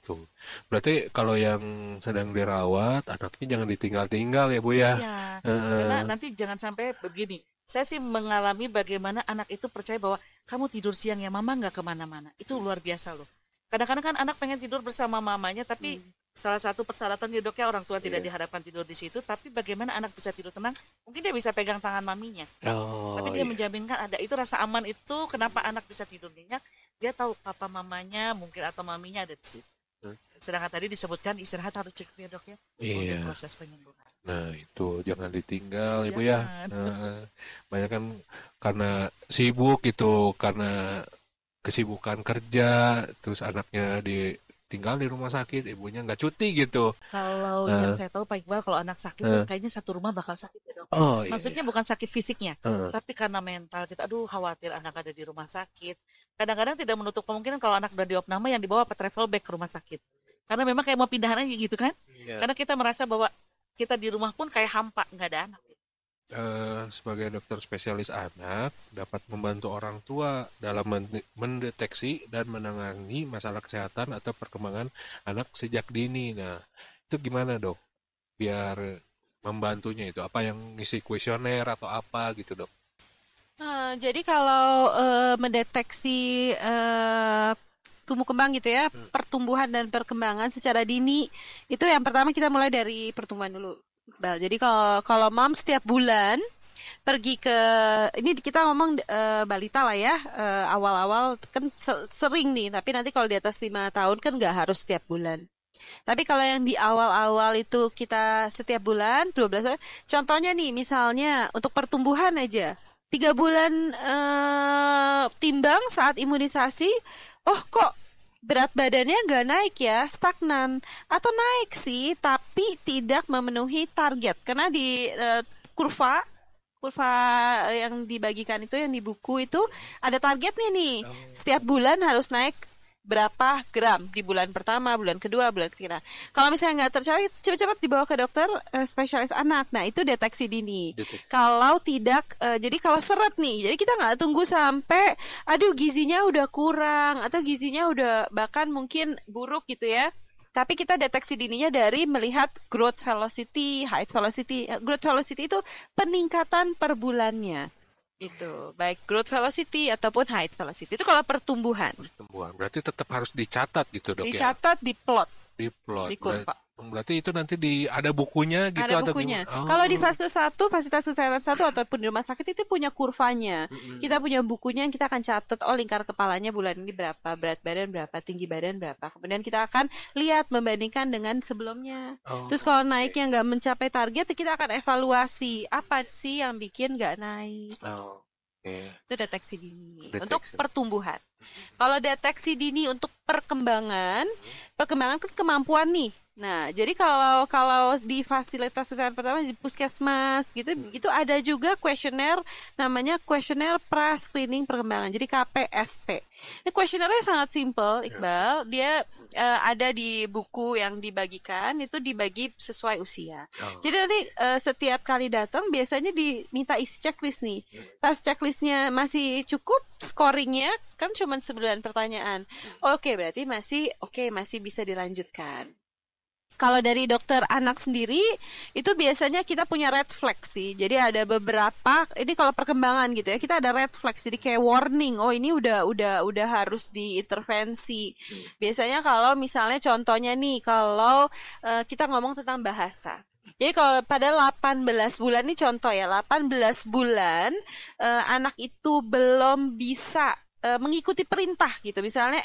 Speaker 3: Tuh. Berarti kalau yang sedang dirawat anaknya jangan ditinggal-tinggal ya Bu ya.
Speaker 2: Iya, karena nanti jangan sampai begini. Saya sih mengalami bagaimana anak itu percaya bahwa kamu tidur siang ya mama nggak kemana-mana. Itu luar biasa loh. Kadang-kadang kan anak pengen tidur bersama mamanya tapi salah satu persyaratan ya dok ya orang tua tidak diharapkan tidur di situ. Tapi bagaimana anak bisa tidur tenang? Mungkin dia bisa pegang tangan maminya. Tapi dia menjaminkan ada itu rasa aman itu. Kenapa anak bisa tidur nyenyak? Dia tahu papa mamanya mungkin atau maminya ada di situ. Sedangkan tadi disebutkan istirahat harus cukup ya dok ya untuk proses penyembuhan.
Speaker 3: Nah itu jangan ditinggal Ibu ya. Banyak kan karena sibuk gitu, karena kesibukan kerja, terus anaknya ditinggal di rumah sakit, ibunya nggak cuti gitu.
Speaker 2: Kalau yang saya tahu Pak Iqbal kalau anak sakit kayaknya satu rumah bakal sakit ya dok. Maksudnya bukan sakit fisiknya, tapi karena mental kita, aduh khawatir anak ada di rumah sakit. Kadang-kadang tidak menutup kemungkinan kalau anak udah diopname yang dibawa apa travel back ke rumah sakit. Karena memang kayak mau pindahan aja gitu kan. Karena kita merasa bahwa kita di rumah pun kayak hampa, nggak ada anak.
Speaker 3: Sebagai dokter spesialis anak dapat membantu orang tua dalam mendeteksi dan menangani masalah kesehatan atau perkembangan anak sejak dini. Nah, itu gimana dok? Biar membantunya itu apa yang ngisi kuesioner atau apa gitu dok?
Speaker 1: Jadi kalau mendeteksi tumbuh kembang gitu ya, pertumbuhan dan perkembangan secara dini, itu yang pertama kita mulai dari pertumbuhan dulu. Jadi kalau mom setiap bulan pergi ke, ini kita ngomong balita lah ya, awal-awal kan sering nih, tapi nanti kalau di atas 5 tahun kan nggak harus setiap bulan. Tapi kalau yang di awal-awal itu kita setiap bulan, 12 bulan, contohnya nih misalnya untuk pertumbuhan aja, 3 bulan timbang saat imunisasi, oh kok berat badannya nggak naik ya, stagnan. Atau naik sih, tapi tidak memenuhi target. Karena di kurva yang dibagikan itu, yang di buku itu, ada targetnya nih. Setiap bulan harus naik berapa gram di bulan pertama, bulan kedua, bulan ketiga. Kalau misalnya nggak tercapai, cepat-cepat dibawa ke dokter spesialis anak. Nah itu deteksi dini. Kalau tidak, jadi kalau seret nih, jadi kita nggak tunggu sampai, aduh gizinya udah kurang atau gizinya udah bahkan mungkin buruk gitu ya. Tapi kita deteksi dininya dari melihat growth velocity, height velocity. Growth velocity itu peningkatan per bulannya. Itu baik growth velocity ataupun height velocity itu kalau pertumbuhan.
Speaker 3: Berarti tetap harus dicatat gitu dok.
Speaker 1: Dicatat ya? Di plot
Speaker 3: di
Speaker 1: kurva.
Speaker 3: Berarti itu nanti ada bukunya gitu.
Speaker 1: Ada bukunya. Kalau di fase 1 fasilitas kesehatan 1 ataupun di rumah sakit itu punya kurvanya. Kita punya bukunya yang kita akan catat, oh lingkar kepalanya bulan ini berapa, berat badan berapa, tinggi badan berapa. Kemudian kita akan lihat membandingkan dengan sebelumnya. Terus kalau naiknya nggak mencapai target, kita akan evaluasi apa sih yang bikin nggak naik. Itu deteksi dini untuk pertumbuhan. Kalau deteksi dini untuk perkembangan kan kemampuan nih. Nah, jadi kalau di fasilitas kesehatan pertama di puskesmas gitu, itu ada juga kuesioner namanya kuesioner pra screening perkembangan. Jadi KPSP. Ini kuesionernya sangat simple, Iqbal. Dia ada di buku yang dibagikan, itu dibagi sesuai usia. Jadi nanti setiap kali datang biasanya diminta isi checklist nih. Pas checklistnya masih cukup, scoringnya kan cuma 9 pertanyaan. Oke, berarti masih bisa dilanjutkan. Kalau dari dokter anak sendiri itu biasanya kita punya red flag sih. Jadi ada beberapa, ini kalau perkembangan gitu ya, kita ada red flag. Jadi kayak warning, oh ini udah harus diintervensi. Biasanya kalau misalnya contohnya nih, kalau kita ngomong tentang bahasa. Jadi kalau pada 18 bulan ini contoh ya, 18 bulan anak itu belum bisa mengikuti perintah gitu, misalnya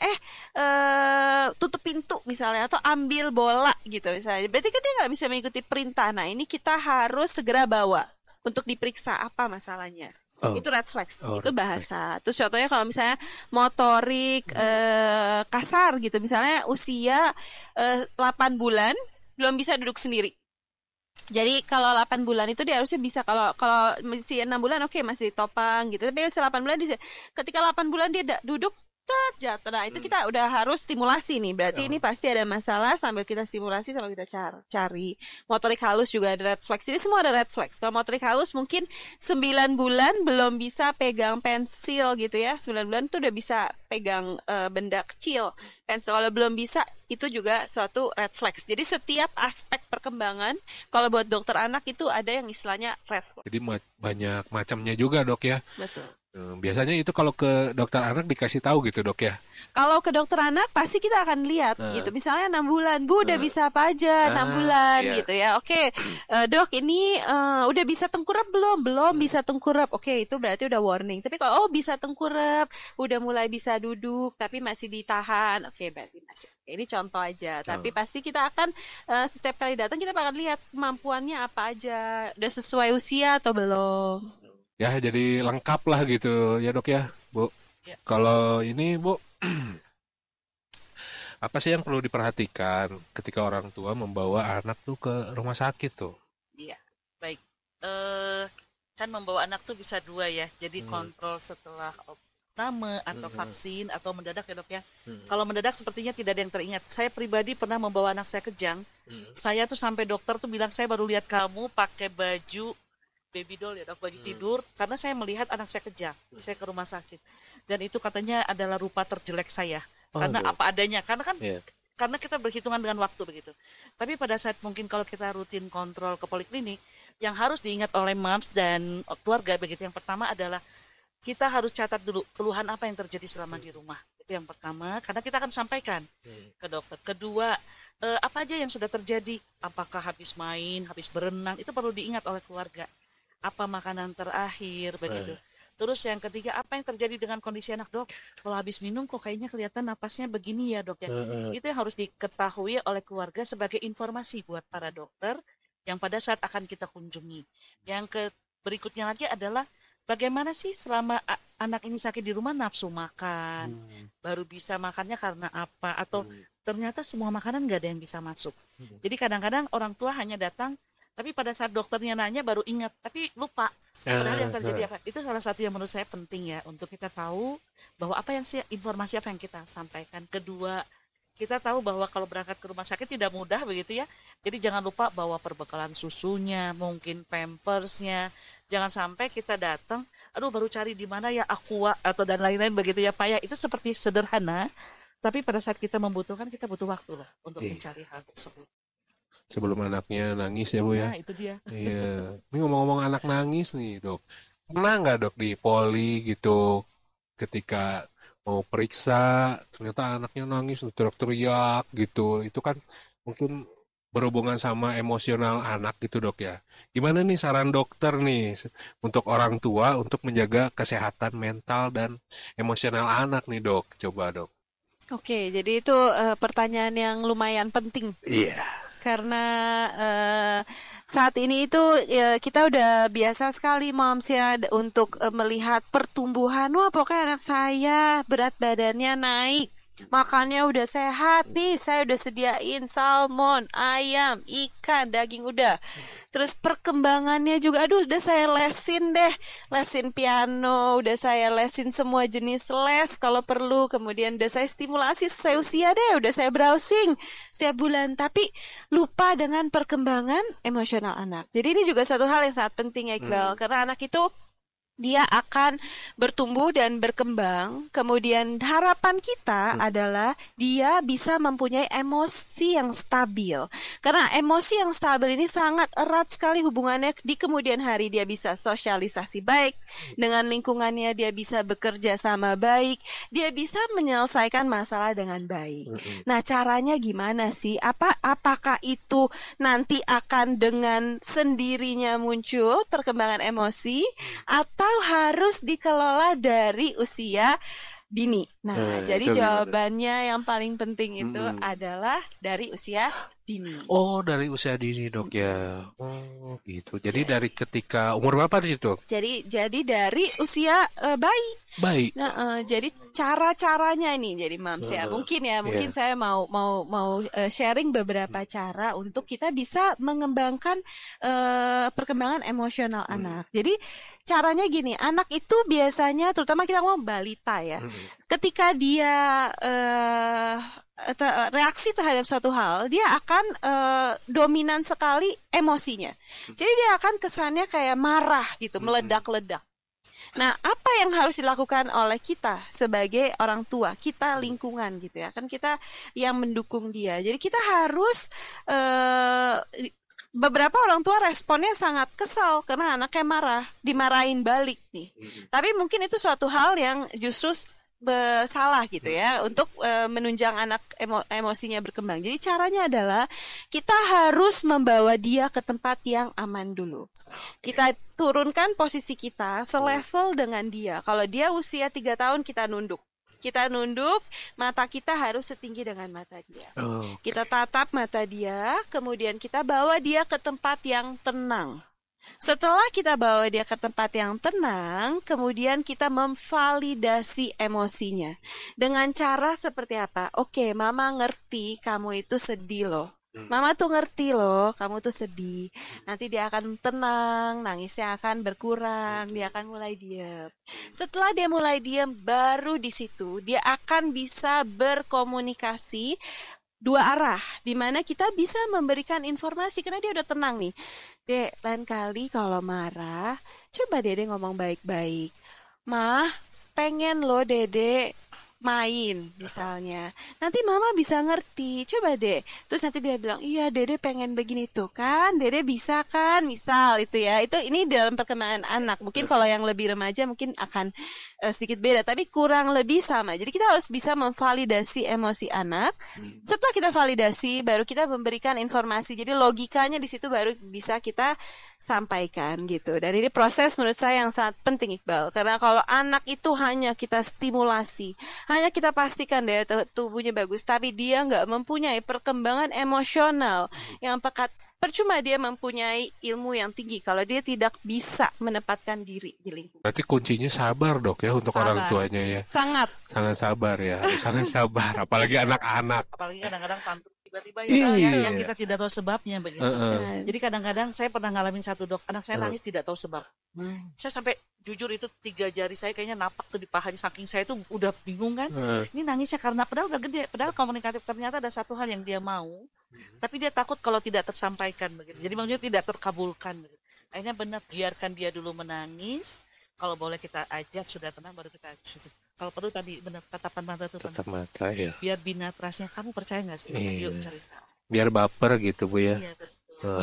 Speaker 1: tutup pintu misalnya, atau ambil bola gitu misalnya, berarti kan dia nggak bisa mengikuti perintah. Nah ini kita harus segera bawa untuk diperiksa apa masalahnya. Itu red flags, itu bahasa. Terus contohnya kalau misalnya motorik kasar gitu, misalnya usia 8 bulan belum bisa duduk sendiri. Jadi kalau 8 bulan itu dia harusnya bisa, kalau masih 6 bulan masih ditopang gitu. Tapi masih 8 bulan ketika 8 bulan dia duduk jatuh. Nah, itu kita udah harus stimulasi nih. Berarti ini pasti ada masalah, sambil kita stimulasi, sambil kita cari. Motorik halus juga ada red flags. Jadi semua ada red flags. Kalau motorik halus mungkin 9 bulan belum bisa pegang pensil gitu ya. 9 bulan tuh udah bisa pegang benda kecil. Pensil kalau belum bisa, itu juga suatu red flags. Jadi setiap aspek perkembangan, kalau buat dokter anak itu ada yang istilahnya red flag.
Speaker 3: Jadi banyak macamnya juga, Dok ya.
Speaker 1: Betul.
Speaker 3: Biasanya itu kalau ke dokter anak dikasih tahu gitu, Dok ya.
Speaker 1: Kalau ke dokter anak pasti kita akan lihat gitu. Misalnya 6 bulan, Bu udah bisa apa aja 6 bulan gitu ya. Oke, Dok ini udah bisa tengkurap belum? Belum bisa tengkurap. Oke, itu berarti udah warning. Tapi kalau bisa tengkurap, udah mulai bisa duduk tapi masih ditahan. Oke, berarti masih. Ini contoh aja. Tapi pasti kita akan setiap kali datang kita akan lihat kemampuannya apa aja. Udah sesuai usia atau belum.
Speaker 3: Ya, jadi lengkap lah gitu ya, Dok ya, Bu. Ya. Kalau ini, Bu, apa sih yang perlu diperhatikan ketika orang tua membawa anak tuh ke rumah sakit tuh?
Speaker 2: Iya, baik. Kan membawa anak tuh bisa 2 ya. Jadi kontrol setelah pertama atau vaksin atau mendadak ya, Dok ya. Kalau mendadak sepertinya tidak ada yang teringat. Saya pribadi pernah membawa anak saya kejang. Saya tuh sampai dokter tuh bilang, saya baru lihat kamu pakai baju baby doll ya, Dok, baju tidur, karena saya melihat anak saya kejang. Saya ke rumah sakit. Dan itu katanya adalah rupa terjelek saya. Karena apa adanya. Karena kan karena kita berhitungan dengan waktu begitu. Tapi pada saat mungkin kalau kita rutin kontrol ke poliklinik, yang harus diingat oleh moms dan keluarga begitu, yang pertama adalah kita harus catat dulu keluhan apa yang terjadi selama di rumah. Itu yang pertama, karena kita akan sampaikan ke dokter. Kedua, apa aja yang sudah terjadi, apakah habis main, habis berenang, itu perlu diingat oleh keluarga. Apa makanan terakhir begitu. Terus yang ketiga, apa yang terjadi dengan kondisi anak, Dok? Kalau habis minum kok kayaknya kelihatan napasnya begini ya, Dok ya. Itu yang harus diketahui oleh keluarga sebagai informasi buat para dokter yang pada saat akan kita kunjungi. Yang berikutnya lagi adalah bagaimana sih selama anak ini sakit di rumah, nafsu makan, baru bisa makannya karena apa, atau ternyata semua makanan nggak ada yang bisa masuk. Jadi kadang-kadang orang tua hanya datang, tapi pada saat dokternya nanya baru ingat, tapi lupa padahal yang terjadi apa. Itu salah satu yang menurut saya penting ya, untuk kita tahu bahwa informasi apa yang kita sampaikan. Kedua, kita tahu bahwa kalau berangkat ke rumah sakit tidak mudah begitu ya. Jadi jangan lupa bawa perbekalan susunya, mungkin pampersnya. Jangan sampai kita datang, aduh baru cari di mana ya Aqua atau dan lain-lain begitu ya, Pak ya. Itu seperti sederhana, tapi pada saat kita membutuhkan, kita butuh waktu loh untuk mencari hal tersebut.
Speaker 3: Sebelum anaknya nangis ya, Bu ya.
Speaker 2: Nah, itu dia.
Speaker 3: Iya. Ini ngomong-ngomong anak nangis nih, Dok. Pernah nggak, Dok, di poli gitu ketika mau periksa ternyata anaknya nangis, teriak-teriak gitu. Itu kan mungkin berhubungan sama emosional anak gitu, Dok ya. Gimana nih saran dokter nih untuk orang tua untuk menjaga kesehatan mental dan emosional anak nih, Dok? Coba, Dok.
Speaker 1: Oke, jadi itu pertanyaan yang lumayan penting.
Speaker 3: Iya.
Speaker 1: Karena saat ini itu kita udah biasa sekali moms ya untuk melihat pertumbuhan. Wah, pokoknya anak saya berat badannya naik. Makannya udah sehat nih, saya udah sediain salmon, ayam, ikan, daging udah. Terus perkembangannya juga, aduh udah saya lesin deh, lesin piano, udah saya lesin semua jenis les kalau perlu. Kemudian udah saya stimulasi sesuai usia deh, udah saya browsing setiap bulan. Tapi lupa dengan perkembangan emosional anak. Jadi ini juga satu hal yang sangat penting ya Iqbal, karena anak itu dia akan bertumbuh dan berkembang. Kemudian harapan kita adalah dia bisa mempunyai emosi yang stabil. Karena emosi yang stabil ini sangat erat sekali hubungannya di kemudian hari. Dia bisa sosialisasi baik dengan lingkungannya, dia bisa bekerja sama baik, dia bisa menyelesaikan masalah dengan baik. Nah, caranya gimana sih? Apakah itu nanti akan dengan sendirinya muncul perkembangan emosi, atau harus dikelola dari usia dini? Nah, jadi jawabannya yang paling penting itu adalah dari usia dini.
Speaker 3: Oh, dari usia dini, Dok ya. Oh, gitu. Jadi dari ketika umur berapa di situ?
Speaker 1: Jadi dari usia bayi.
Speaker 3: Baik.
Speaker 1: Nah, jadi cara-caranya ini, jadi Mams ya, mungkin saya mau sharing beberapa cara untuk kita bisa mengembangkan perkembangan emosional anak. Jadi caranya gini, anak itu biasanya, terutama kita ngomong balita ya, ketika dia reaksi terhadap suatu hal, dia akan dominan sekali emosinya. Jadi dia akan kesannya kayak marah gitu, meledak-ledak. Nah, apa yang harus dilakukan oleh kita sebagai orang tua, kita lingkungan gitu ya, kan kita yang mendukung dia. Jadi kita harus beberapa orang tua responnya sangat kesal karena anaknya marah, dimarahin balik nih. Tapi mungkin itu suatu hal yang justru salah gitu ya untuk menunjang anak emosinya berkembang. Jadi caranya adalah kita harus membawa dia ke tempat yang aman dulu. Kita turunkan posisi kita selevel dengan dia. Kalau dia usia 3 tahun, kita nunduk. Mata kita harus setinggi dengan mata dia. Kita tatap mata dia, kemudian kita bawa dia ke tempat yang tenang. Setelah kita bawa dia ke tempat yang tenang, kemudian kita memvalidasi emosinya. Dengan cara seperti apa? Oke, Mama ngerti kamu itu sedih loh. Mama tuh ngerti loh, kamu tuh sedih. Nanti dia akan tenang, nangisnya akan berkurang, dia akan mulai diam. Setelah dia mulai diam, baru di situ dia akan bisa berkomunikasi dua arah, di mana kita bisa memberikan informasi karena dia udah tenang nih. Dek, lain kali kalau marah, coba Dede ngomong baik-baik. Mah, pengen lo Dede main misalnya. Nanti Mama bisa ngerti. Coba deh. Terus nanti dia bilang, "Iya, Dede pengen begini tuh kan. Dede bisa kan?" Misal itu ya. Ini dalam perkembangan anak. Mungkin kalau yang lebih remaja mungkin akan sedikit beda, tapi kurang lebih sama. Jadi kita harus bisa memvalidasi emosi anak. Setelah kita validasi, baru kita memberikan informasi. Jadi logikanya di situ baru bisa kita sampaikan gitu. Dan ini proses menurut saya yang sangat penting, Iqbal. Karena kalau anak itu hanya kita stimulasi, hanya kita pastikan daya tubuhnya bagus, tapi dia nggak mempunyai perkembangan emosional yang pekat, percuma dia mempunyai ilmu yang tinggi kalau dia tidak bisa menempatkan diri di lingkungan.
Speaker 3: Berarti kuncinya sabar, Dok ya, untuk orang tuanya ya.
Speaker 1: Sangat
Speaker 3: Sabar ya, sangat sabar. Apalagi anak-anak.
Speaker 2: Apalagi kadang-kadang tantrum tiba-tiba yang kita tidak tahu sebabnya begitu. Jadi kadang-kadang saya pernah ngalamin satu, Dok, anak saya nangis tidak tahu sebab. Saya sampai jujur itu 3 jari saya kayaknya napak tuh di pahanya, saking saya tuh udah bingung kan. Ini nangisnya karena padahal udah gede, padahal komunikatif, ternyata ada satu hal yang dia mau, tapi dia takut kalau tidak tersampaikan begitu. Jadi maksudnya tidak terkabulkan begitu. Akhirnya benar, biarkan dia dulu menangis. Kalau boleh kita ajak sudah tenang baru kita ajak. Kalau perlu tadi benar tatapan mata tuh.
Speaker 3: Tatap mata ya.
Speaker 2: Biar binatrasnya, kamu percaya nggak sih? Yuk cerita.
Speaker 3: Biar baper gitu Bu ya.
Speaker 2: Iya betul.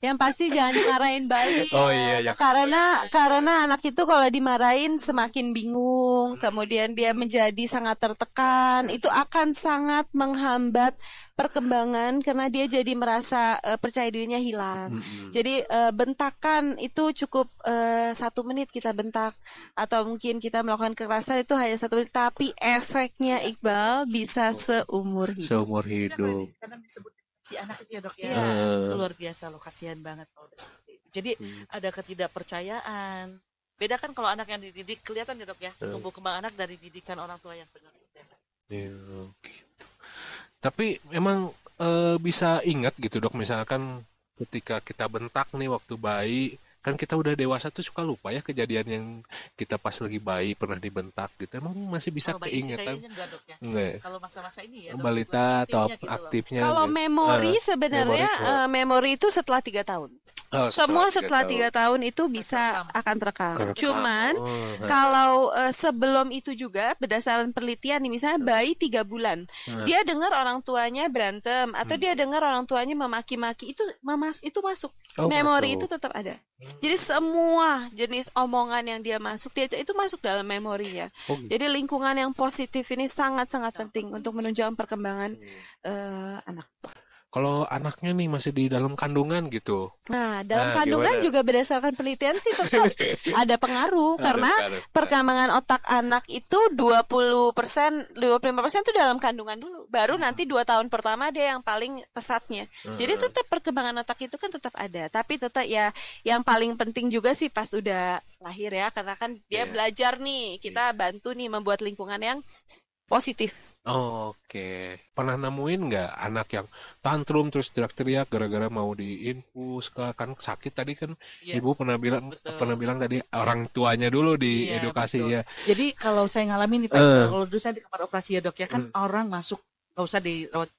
Speaker 1: Yang pasti jangan dimarahin balik.
Speaker 3: Oh iya ya.
Speaker 1: Karena anak itu kalau dimarahin semakin bingung, kemudian dia menjadi sangat tertekan, itu akan sangat menghambat perkembangan karena dia jadi merasa percaya dirinya hilang. Jadi bentakan itu cukup 1 menit kita bentak, atau mungkin kita melakukan kekerasan itu hanya 1 menit, tapi efeknya, Iqbal, bisa seumur hidup.
Speaker 3: Seumur hidup.
Speaker 2: Kadang disebut si anak itu ya, Dok ya. Luar biasa loh, kasihan banget kalau seperti itu. Jadi ada ketidakpercayaan. Beda kan kalau anak yang dididik, kelihatan ya, Dok ya, tumbuh kembang anak dari didikan orang tua yang benar.
Speaker 3: Ya, gitu. Tapi emang bisa ingat gitu dok, misalkan ketika kita bentak nih waktu bayi, kan kita udah dewasa tuh suka lupa ya kejadian yang kita pas lagi bayi pernah dibentak gitu. Emang masih bisa
Speaker 2: Kalau bayi sih
Speaker 3: keingetan?
Speaker 2: kayaknya enggak dok ya.
Speaker 3: Enggak ya?
Speaker 2: Kalau masa-masa ini ya dok,
Speaker 3: Balita atau
Speaker 2: aktifnya gitu loh.
Speaker 3: aktifnya
Speaker 1: Kalau
Speaker 3: gitu.
Speaker 1: memori
Speaker 3: memori
Speaker 1: sebenarnya
Speaker 3: kok.
Speaker 1: memori itu setelah 3 tahun.
Speaker 3: Oh,
Speaker 1: Semua
Speaker 3: setelah
Speaker 1: setelah
Speaker 3: 3 tahun.
Speaker 1: 3 tahun itu bisa
Speaker 2: Terekam.
Speaker 1: akan terekam.
Speaker 3: Kerekam.
Speaker 1: Cuman
Speaker 3: Oh,
Speaker 1: kalau sebelum itu juga berdasarkan penelitian nih, misalnya bayi 3 bulan, dia dengar orang tuanya berantem atau dia dengar orang tuanya memaki-maki, itu masuk.
Speaker 3: Oh,
Speaker 1: Memori
Speaker 3: masuk.
Speaker 1: itu tetap ada. Jadi semua jenis omongan yang dia masuk, dia itu masuk dalam memorinya.
Speaker 3: Oh, gitu.
Speaker 1: Jadi lingkungan yang positif ini sangat-sangat penting untuk menunjang perkembangan anak.
Speaker 3: Kalau anaknya nih masih di dalam kandungan gitu.
Speaker 1: Nah, dalam
Speaker 3: Nah,
Speaker 1: kandungan
Speaker 3: gimana?
Speaker 1: juga berdasarkan penelitian sih tetap ada pengaruh
Speaker 3: Ada
Speaker 1: karena
Speaker 3: pengaruh.
Speaker 1: perkembangan otak anak itu 20%, 25% itu dalam kandungan dulu. Baru nanti 2 tahun pertama dia yang paling pesatnya. Jadi tetap perkembangan otak itu kan tetap ada, tapi tetap ya yang paling penting juga sih pas udah lahir ya, karena kan dia
Speaker 3: Iya.
Speaker 1: belajar nih, kita bantu nih membuat lingkungan yang positif.
Speaker 3: Oh, oke. Pernah nemuin nggak anak yang tantrum terus teriak-teriak gara-gara mau diinfus kan sakit tadi kan
Speaker 2: Iya.
Speaker 3: ibu pernah bilang tadi orang tuanya dulu
Speaker 2: Iya,
Speaker 3: diedukasi
Speaker 2: betul.
Speaker 3: ya.
Speaker 2: Jadi kalau saya ngalamin nih Pak, kalau dulu saya di kamar operasi ya dok ya kan orang masuk nggak usah dirawat.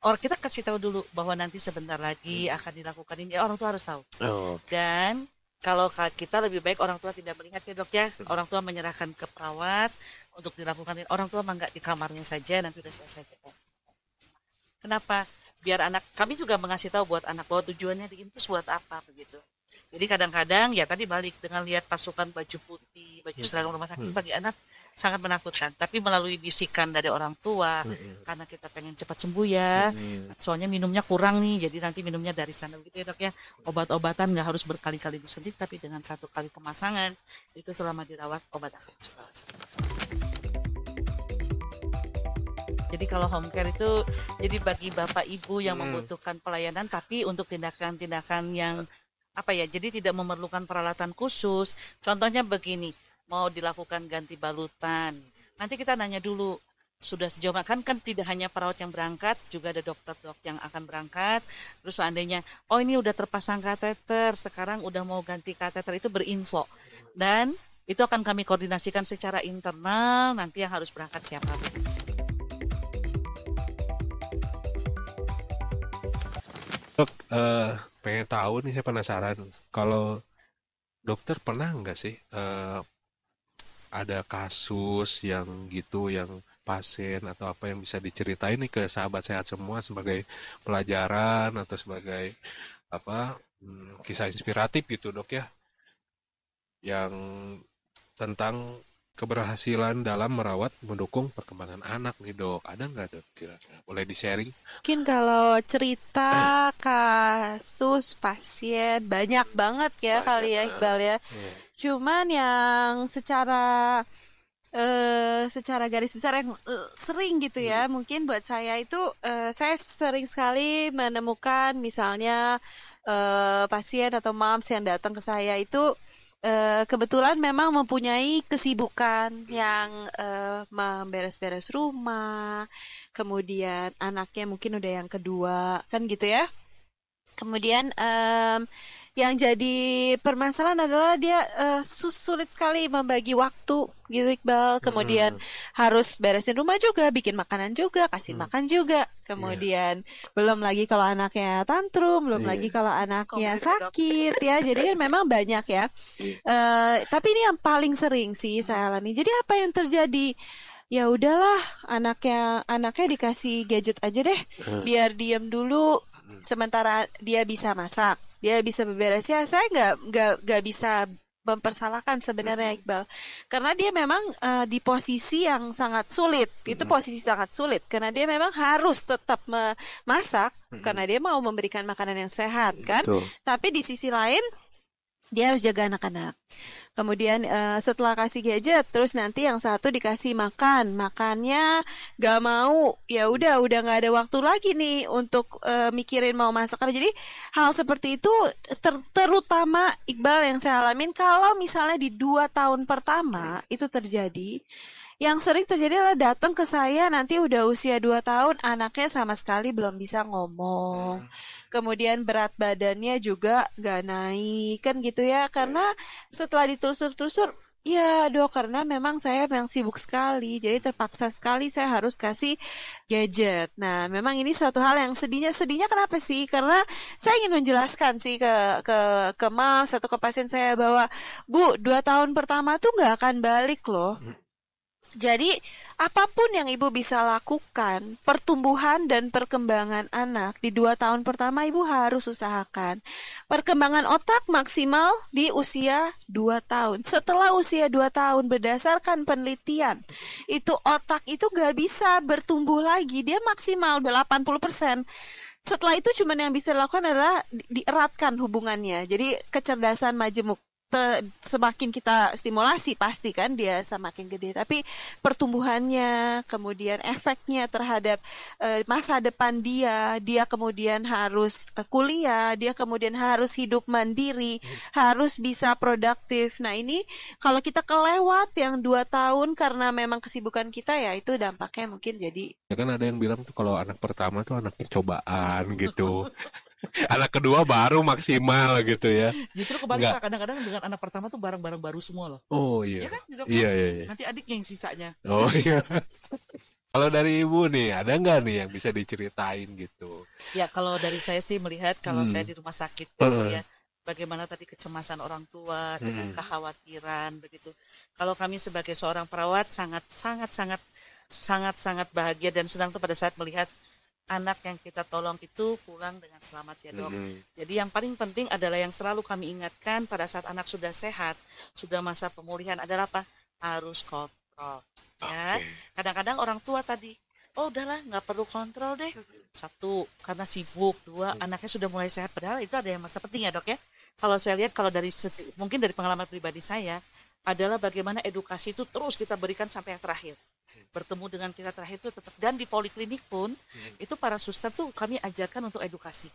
Speaker 2: Orang kita kasih tahu dulu bahwa nanti sebentar lagi akan dilakukan ini. Orang tua harus tahu.
Speaker 3: Oh,
Speaker 2: Dan kalau kita lebih baik orang tua tidak melihat ya dok ya. Orang tua menyerahkan ke perawat untuk dilakukan. Orang tua mah nggak di kamarnya saja, nanti udah selesai. Kenapa? Biar kami juga mengasih tahu buat anak bahwa tujuannya diinfus buat apa begitu. Jadi kadang-kadang ya tadi balik dengan lihat pasukan baju putih, baju seragam rumah sakit bagi anak sangat menakutkan. Tapi melalui bisikan dari orang tua, karena kita pengen cepat sembuh ya. Soalnya minumnya kurang nih, jadi nanti minumnya dari sana begitu ya dok ya. Obat-obatan nggak harus berkali-kali disuntik, tapi dengan 1 kali pemasangan itu selama dirawat obat akan cukup. Jadi kalau home care itu jadi bagi bapak ibu yang membutuhkan pelayanan, tapi untuk tindakan-tindakan yang apa ya, jadi tidak memerlukan peralatan khusus. Contohnya begini, mau dilakukan ganti balutan. Nanti kita nanya dulu, sudah sejauh mana, kan tidak hanya perawat yang berangkat, juga ada dokter yang akan berangkat. Terus seandainya, oh ini udah terpasang kateter, sekarang udah mau ganti kateter, itu berinfo. Dan itu akan kami koordinasikan secara internal, nanti yang harus berangkat siapa.
Speaker 3: Dok, pengen tahu nih, saya penasaran. Kalau dokter pernah nggak sih ada kasus yang gitu, yang pasien atau apa yang bisa diceritain nih ke sahabat sehat semua sebagai pelajaran atau sebagai apa kisah inspiratif gitu dok ya, yang tentang keberhasilan dalam merawat mendukung perkembangan anak nih dok, ada nggak dok kira-kira, boleh di-sharing?
Speaker 1: Mungkin kalau cerita kasus pasien banyak banget ya kali ya Iqbal ya. Cuman yang secara garis besar yang sering gitu ya, mungkin buat saya itu saya sering sekali menemukan misalnya pasien atau moms yang datang ke saya itu kebetulan memang mempunyai kesibukan yang memberes-beres rumah, kemudian anaknya mungkin udah yang kedua, kan gitu ya. Kemudian yang jadi permasalahan adalah dia sulit sekali membagi waktu gitu Iqbal. Kemudian harus beresin rumah juga, bikin makanan juga, kasih makan juga. Kemudian belum lagi kalau anaknya tantrum, belum lagi kalau anaknya sakit ya. Jadi kan memang banyak ya. Tapi ini yang paling sering sih saya alami. Jadi apa yang terjadi? Ya udahlah, anaknya dikasih gadget aja deh, biar diem dulu. Sementara dia bisa masak, dia bisa beberes ya. Saya nggak bisa mempersalahkan sebenarnya Iqbal, karena dia memang di posisi yang sangat sulit. Itu posisi sangat sulit karena dia memang harus tetap memasak karena dia mau memberikan makanan yang sehat kan.
Speaker 3: Betul.
Speaker 1: Tapi di sisi lain dia harus jaga anak-anak. Kemudian setelah kasih gadget, terus nanti yang satu dikasih makannya gak mau, ya udah nggak ada waktu lagi nih untuk mikirin mau masak apa. Jadi hal seperti itu terutama Iqbal yang saya alamin kalau misalnya di 2 tahun pertama itu terjadi, Yang sering terjadi adalah datang ke saya nanti udah usia 2 tahun, anaknya sama sekali belum bisa ngomong. Kemudian berat badannya juga gak naik, kan gitu ya. Karena setelah ditelusur-telusur, ya dok, karena memang saya memang sibuk sekali, jadi terpaksa sekali saya harus kasih gadget. Nah, memang ini suatu hal yang sedihnya kenapa sih? Karena saya ingin menjelaskan sih ke moms atau ke pasien saya bahwa Bu, 2 tahun pertama tuh nggak akan balik loh. Jadi, apapun yang ibu bisa lakukan, pertumbuhan dan perkembangan anak di 2 tahun pertama ibu harus usahakan. Perkembangan otak maksimal di usia 2 tahun. Setelah usia 2 tahun, berdasarkan penelitian, itu otak itu gak bisa bertumbuh lagi. Dia maksimal 80%. Setelah itu cuman yang bisa dilakukan adalah dieratkan hubungannya. Jadi kecerdasan majemuk. Semakin kita stimulasi pasti kan dia semakin gede, tapi pertumbuhannya, kemudian efeknya terhadap masa depan dia kemudian harus kuliah, dia kemudian harus hidup mandiri, harus bisa produktif. Nah ini kalau kita kelewat yang 2 tahun karena memang kesibukan kita, ya itu dampaknya mungkin jadi.
Speaker 3: Ya kan ada yang bilang tuh kalau anak pertama tuh anak percobaan gitu. Anak kedua baru maksimal gitu ya.
Speaker 2: Justru kebalik, kadang-kadang dengan anak pertama tuh barang-barang baru semua loh.
Speaker 3: Oh iya.
Speaker 2: Ya kan?
Speaker 3: Iya.
Speaker 2: Nanti adiknya yang sisanya.
Speaker 3: Oh iya. Kalau dari ibu nih, ada nggak nih yang bisa diceritain gitu?
Speaker 2: Ya kalau dari saya sih melihat kalau saya di rumah sakit ya, bagaimana tadi kecemasan orang tua dengan kekhawatiran begitu. Kalau kami sebagai seorang perawat sangat bahagia dan senang tuh pada saat melihat anak yang kita tolong itu pulang dengan selamat ya dok. Jadi yang paling penting adalah yang selalu kami ingatkan pada saat anak sudah sehat, sudah masa pemulihan adalah apa? Harus kontrol. Ya, kadang-kadang orang tua tadi, oh udahlah nggak perlu kontrol deh. 1, karena sibuk. 2, anaknya sudah mulai sehat. Padahal itu ada yang masa penting ya dok ya. Kalau saya lihat kalau mungkin dari pengalaman pribadi saya adalah bagaimana edukasi itu terus kita berikan sampai yang terakhir. Bertemu dengan kita terakhir itu tetap, dan di poliklinik pun itu para suster tuh kami ajarkan untuk edukasi.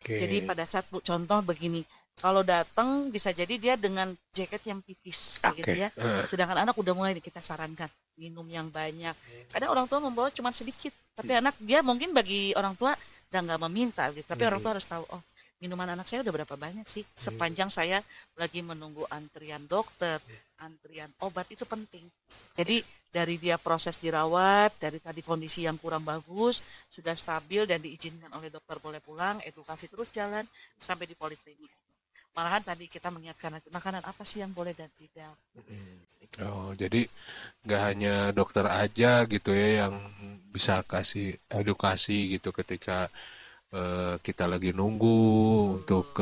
Speaker 2: Jadi pada saat contoh begini, kalau datang bisa jadi dia dengan jaket yang tipis gitu ya. Sedangkan anak udah mulai kita sarankan minum yang banyak. Kadang orang tua membawa cuma sedikit, tapi anak dia mungkin bagi orang tua udah nggak meminta gitu. Tapi orang tua harus tahu, oh minuman anak saya udah berapa banyak sih sepanjang saya lagi menunggu antrian dokter, antrian obat, itu penting. Jadi dari dia proses dirawat, dari tadi kondisi yang kurang bagus, sudah stabil dan diizinkan oleh dokter boleh pulang, edukasi terus jalan sampai di poliklinik. Malahan tadi kita mengingatkan makanan apa sih yang boleh dan tidak.
Speaker 3: Oh, jadi nggak hanya dokter aja gitu ya yang bisa kasih edukasi gitu ketika kita lagi nunggu untuk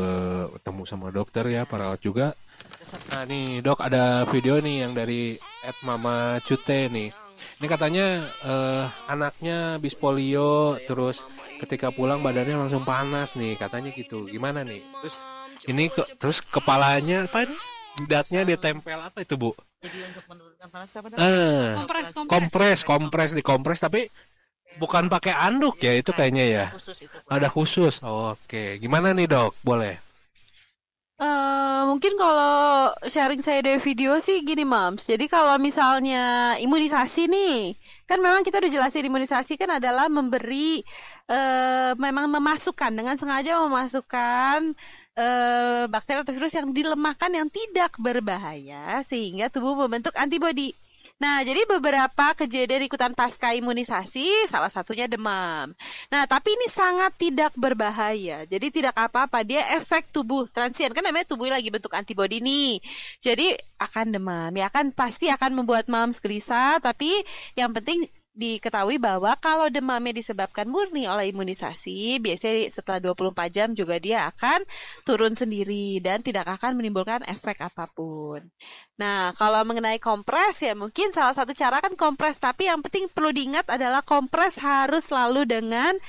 Speaker 3: ketemu sama dokter ya, perawat juga. Nah nih dok, ada video nih yang dari @mama Cute nih. Ini katanya anaknya habis polio, terus ketika pulang badannya langsung panas nih, katanya gitu. Gimana nih? Terus ini terus kepalanya apa nih? Jidatnya ditempel apa itu bu?
Speaker 2: Jadi untuk menurunkan panas apa?
Speaker 3: Kompres tapi bukan pakai anduk ya, itu kayaknya ya. Ada khusus. Oke, gimana nih dok? Boleh?
Speaker 1: Mungkin kalau sharing saya dari video sih gini Mams. Jadi kalau misalnya imunisasi nih, kan memang kita udah jelasin imunisasi kan adalah memberi, memang memasukkan dengan sengaja memasukkan bakteri atau virus yang dilemahkan yang tidak berbahaya sehingga tubuh membentuk antibodi. Nah, jadi beberapa kejadian ikutan pasca imunisasi, salah satunya demam. Nah, tapi ini sangat tidak berbahaya. Jadi tidak apa-apa, dia efek tubuh transien. Kan namanya tubuh lagi bentuk antibodi nih. Jadi akan demam. Ya kan pasti akan membuat mams gelisah, tapi yang penting diketahui bahwa kalau demamnya disebabkan murni oleh imunisasi, biasanya setelah 24 jam juga dia akan turun sendiri dan tidak akan menimbulkan efek apapun. Nah, kalau mengenai kompres ya mungkin salah satu cara kan kompres, tapi yang penting perlu diingat adalah kompres harus selalu dengan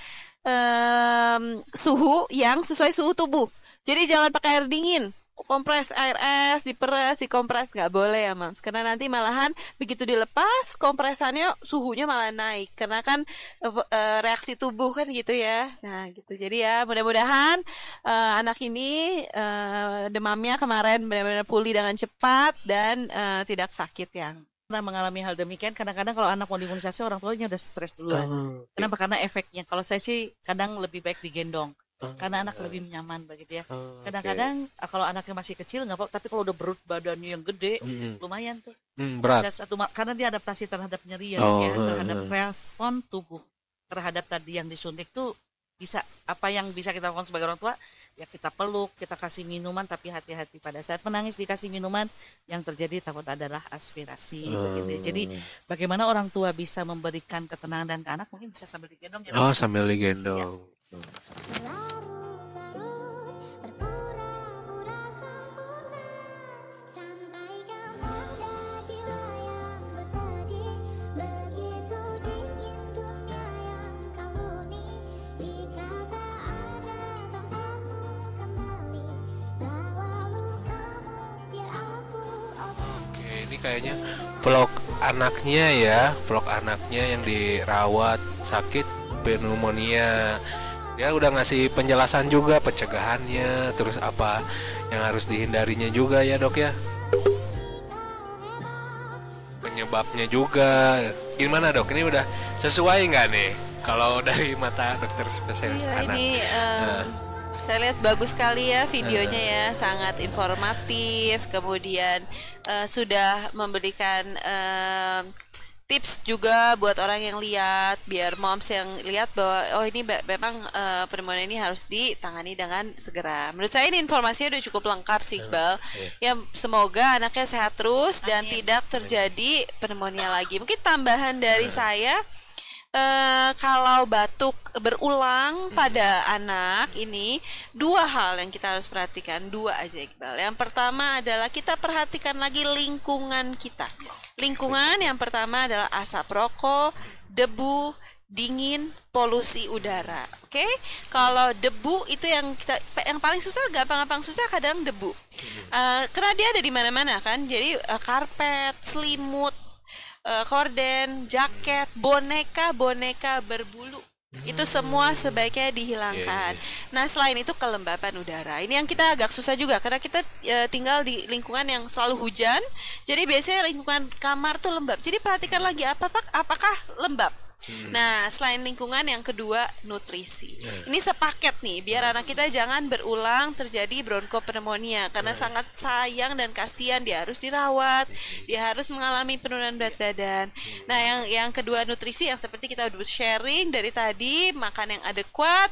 Speaker 1: suhu yang sesuai suhu tubuh. Jadi jangan pakai air dingin. Kompres air es, diperes, dikompres nggak boleh ya Mams, karena nanti malahan begitu dilepas kompresannya suhunya malah naik karena kan reaksi tubuh kan gitu ya. Nah gitu, jadi ya mudah-mudahan anak ini demamnya kemarin benar-benar pulih dengan cepat dan tidak sakit yang
Speaker 2: pernah mengalami hal demikian. Kadang-kadang kalau anak mau diimunisasi orang tuanya udah stres duluan. Kenapa? Karena efeknya. Kalau saya sih kadang lebih baik digendong. Karena anak lebih nyaman begitu ya. Kadang-kadang kalau anaknya masih kecil nggak apa-apa, tapi kalau udah berat badannya yang gede, lumayan tuh.
Speaker 3: Berat.
Speaker 2: Karena dia adaptasi terhadap nyeri ya, terhadap respon tubuh terhadap tadi yang disuntik tuh bisa. Apa yang bisa kita lakukan sebagai orang tua? Ya kita peluk, kita kasih minuman, tapi hati-hati pada saat menangis dikasih minuman, yang terjadi takut adalah aspirasi. Begitu. Jadi bagaimana orang tua bisa memberikan ketenangan dan ke anak mungkin bisa sambil digendong.
Speaker 3: Sambil digendong. Ini kayaknya vlog anaknya yang dirawat sakit pneumonia. Dia udah ngasih penjelasan juga pencegahannya, terus apa yang harus dihindarinya juga ya dok ya. Penyebabnya juga. Gimana dok? Ini udah sesuai nggak nih kalau dari mata dokter spesialis anak?
Speaker 1: Ini saya lihat bagus sekali ya videonya ya, sangat informatif. Kemudian sudah memberikan tips juga buat orang yang lihat, biar moms yang lihat bahwa ini memang pneumonia ini harus ditangani dengan segera. Menurut saya ini informasinya udah cukup lengkap sih Iqbal. Ya semoga anaknya sehat terus dan tidak terjadi pneumonia lagi. Mungkin tambahan dari saya, kalau batuk berulang pada anak ini, dua hal yang kita harus perhatikan, dua aja Iqbal. Yang pertama adalah kita perhatikan lagi lingkungan kita. Lingkungan yang pertama adalah asap rokok, debu, dingin, polusi udara. Oke? Kalau debu itu yang paling susah, gampang susah kadang debu. Karena dia ada di mana-mana kan. Jadi karpet, selimut, korden, jaket, boneka berbulu, itu semua sebaiknya dihilangkan. Nah selain itu kelembapan udara, ini yang kita agak susah juga karena kita tinggal di lingkungan yang selalu hujan. Jadi biasanya lingkungan kamar tuh lembab. Jadi perhatikan lagi apakah lembab. Nah selain lingkungan, yang kedua nutrisi. Ini sepaket nih, biar anak kita jangan berulang terjadi bronkopneumonia, karena sangat sayang dan kasihan, dia harus dirawat, dia harus mengalami penurunan berat badan. Nah yang kedua nutrisi, yang seperti kita udah sharing dari tadi, makan yang adekuat,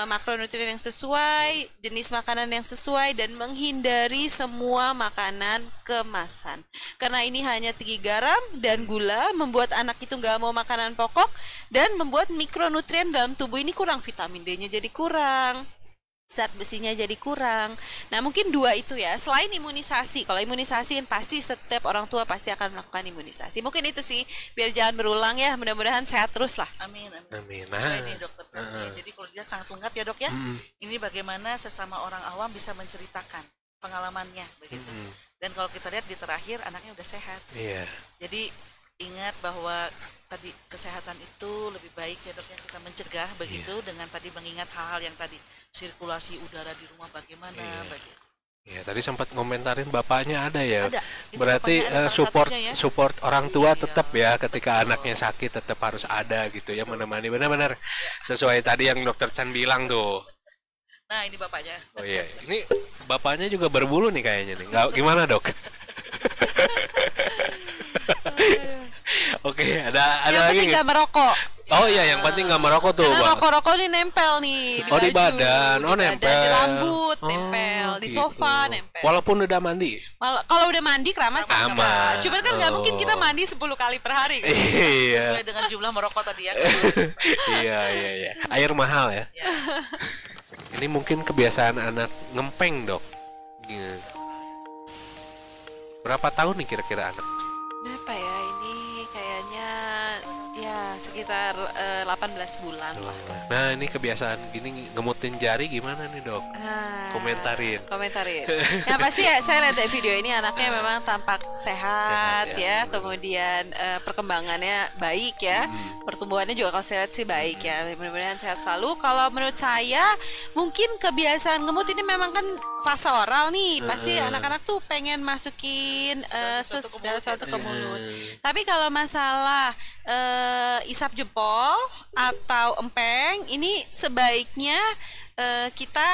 Speaker 1: makronutrien yang sesuai, jenis makanan yang sesuai, dan menghindari semua makanan kemasan, karena ini hanya tinggi garam dan gula, membuat anak itu nggak mau makanan pokok dan membuat mikronutrien dalam tubuh ini kurang, vitamin D-nya jadi kurang, zat besinya jadi kurang. Nah mungkin dua itu ya, selain imunisasi. Kalau imunisasi pasti setiap orang tua pasti akan melakukan imunisasi. Mungkin itu sih, biar jangan berulang ya, mudah-mudahan sehat terus lah.
Speaker 2: Amin. Nah, ini dokter. Jadi kalau dilihat sangat lengkap ya dok ya. Ini bagaimana sesama orang awam bisa menceritakan pengalamannya begitu. Dan kalau kita lihat di terakhir anaknya udah sehat. Jadi ingat bahwa tadi kesehatan itu lebih baik ya dok, yang kita mencegah begitu, dengan tadi mengingat hal-hal yang tadi, sirkulasi udara di rumah bagaimana begitu.
Speaker 3: Ya tadi sempat ngomentarin bapaknya ada ya.
Speaker 2: Ada.
Speaker 3: Berarti support orang tua tetap ya, ketika anaknya sakit tetap harus ada gitu ya, menemani. Benar-benar sesuai tadi yang dokter Chan bilang tuh.
Speaker 2: Nah ini bapaknya.
Speaker 3: Oh iya, ini bapaknya juga berbulu nih kayaknya nih. Nggak, gimana dok? Oke, ada
Speaker 1: yang
Speaker 3: lagi
Speaker 1: penting nggak merokok.
Speaker 3: Oh iya, yang penting nggak merokok tuh.
Speaker 1: Karena rokok-rokok ini nempel nih di
Speaker 3: di
Speaker 1: baju,
Speaker 3: badan,
Speaker 1: nempel di rambut, nempel di
Speaker 3: gitu.
Speaker 1: sofa, nempel.
Speaker 3: Walaupun udah mandi.
Speaker 1: Kalau udah mandi keramas sama. Cuman kan nggak mungkin kita mandi 10 kali per hari. Kan?
Speaker 3: Iya.
Speaker 2: Sesuai dengan jumlah merokok tadi ya.
Speaker 3: Iya. Air mahal ya. Ini mungkin kebiasaan anak ngempeng dok. Berapa tahun nih kira-kira anak?
Speaker 1: Berapa ya? Ini kayaknya ya sekitar 18 bulan lah.
Speaker 3: Nah, ini kebiasaan gini ngemutin jari gimana nih, Dok? Komentarin.
Speaker 1: Ya pasti ya, saya lihat dari video ini anaknya memang tampak sehat ya. Kemudian perkembangannya baik ya. Pertumbuhannya juga kalau saya lihat sih baik ya. Mudah-mudahan sehat selalu. Kalau menurut saya mungkin kebiasaan ngemut ini memang kan fase oral nih. Pasti anak-anak tuh pengen masukin segala sesuatu ke mulut. Tapi kalau masalah isap jempol atau empeng ini sebaiknya kita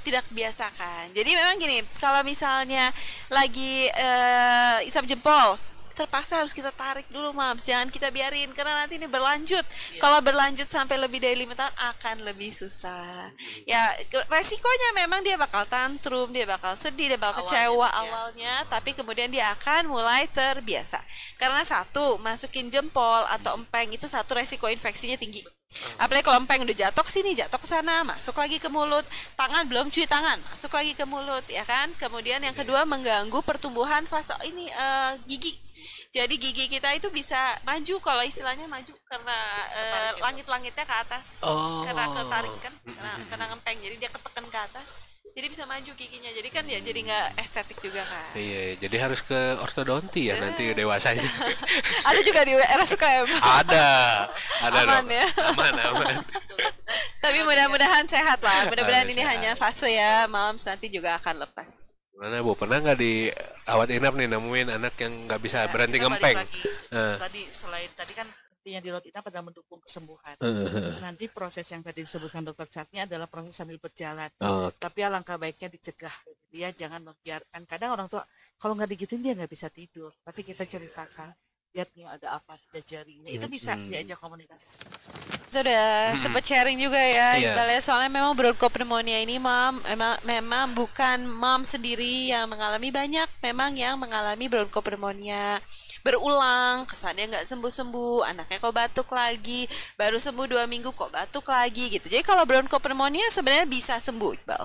Speaker 1: tidak biasakan. Jadi memang gini, kalau misalnya lagi isap jempol terpaksa harus kita tarik dulu, Mams. Jangan kita biarin karena nanti ini berlanjut. Kalau berlanjut sampai lebih dari 5 tahun akan lebih susah. Ya, resikonya memang dia bakal tantrum, dia bakal sedih, dia bakal kecewa awalnya, tapi kemudian dia akan mulai terbiasa. Karena satu, masukin jempol atau empeng itu satu resiko infeksinya tinggi. Apalagi kalau empeng udah jatuh ke sini, jatuh ke sana, masuk lagi ke mulut, tangan belum cuci tangan, masuk lagi ke mulut, ya kan? Kemudian yang kedua mengganggu pertumbuhan fase ini gigi. Jadi gigi kita itu bisa maju, kalau istilahnya maju karena langit-langitnya ke atas, karena ketarik kan, kena empeng, jadi dia ketekan ke atas, jadi bisa maju giginya. Jadi kan ya jadi nggak estetik juga kan. Iya,
Speaker 3: jadi harus ke ortodonti ya nanti dewasanya.
Speaker 1: Ada juga di RSUKM.
Speaker 3: Ada
Speaker 1: aman
Speaker 3: dong.
Speaker 1: Ya.
Speaker 3: Aman.
Speaker 1: Tapi mudah-mudahan sehat lah. Mudah-mudahan ini hanya fase ya, Mams, nanti juga akan lepas.
Speaker 3: Mana Bu, pernah nggak di awat inap nih nemuin anak yang nggak bisa berhenti ngempeng?
Speaker 2: Tadi selain tadi kan intinya di rawat inap adalah mendukung kesembuhan. Nanti proses yang tadi disebutkan Dokter Catnya adalah proses sambil berjalan. Tapi alangkah baiknya dicegah. Dia jangan membiarkan. Kadang orang tua kalau nggak digituin dia nggak bisa tidur. Tapi kita ceritakan, lihat nih ada apa, ada jarinya. Itu bisa diajak komunikasi.
Speaker 1: Itu udah sempat sharing juga ya, Iqbal ya. Soalnya memang bronchopneumonia ini memang bukan Mom sendiri yang mengalami, banyak memang yang mengalami bronchopneumonia berulang, kesannya nggak sembuh-sembuh, anaknya kok batuk lagi, baru sembuh 2 minggu kok batuk lagi gitu. Jadi kalau bronchopneumonia sebenarnya bisa sembuh, Iqbal.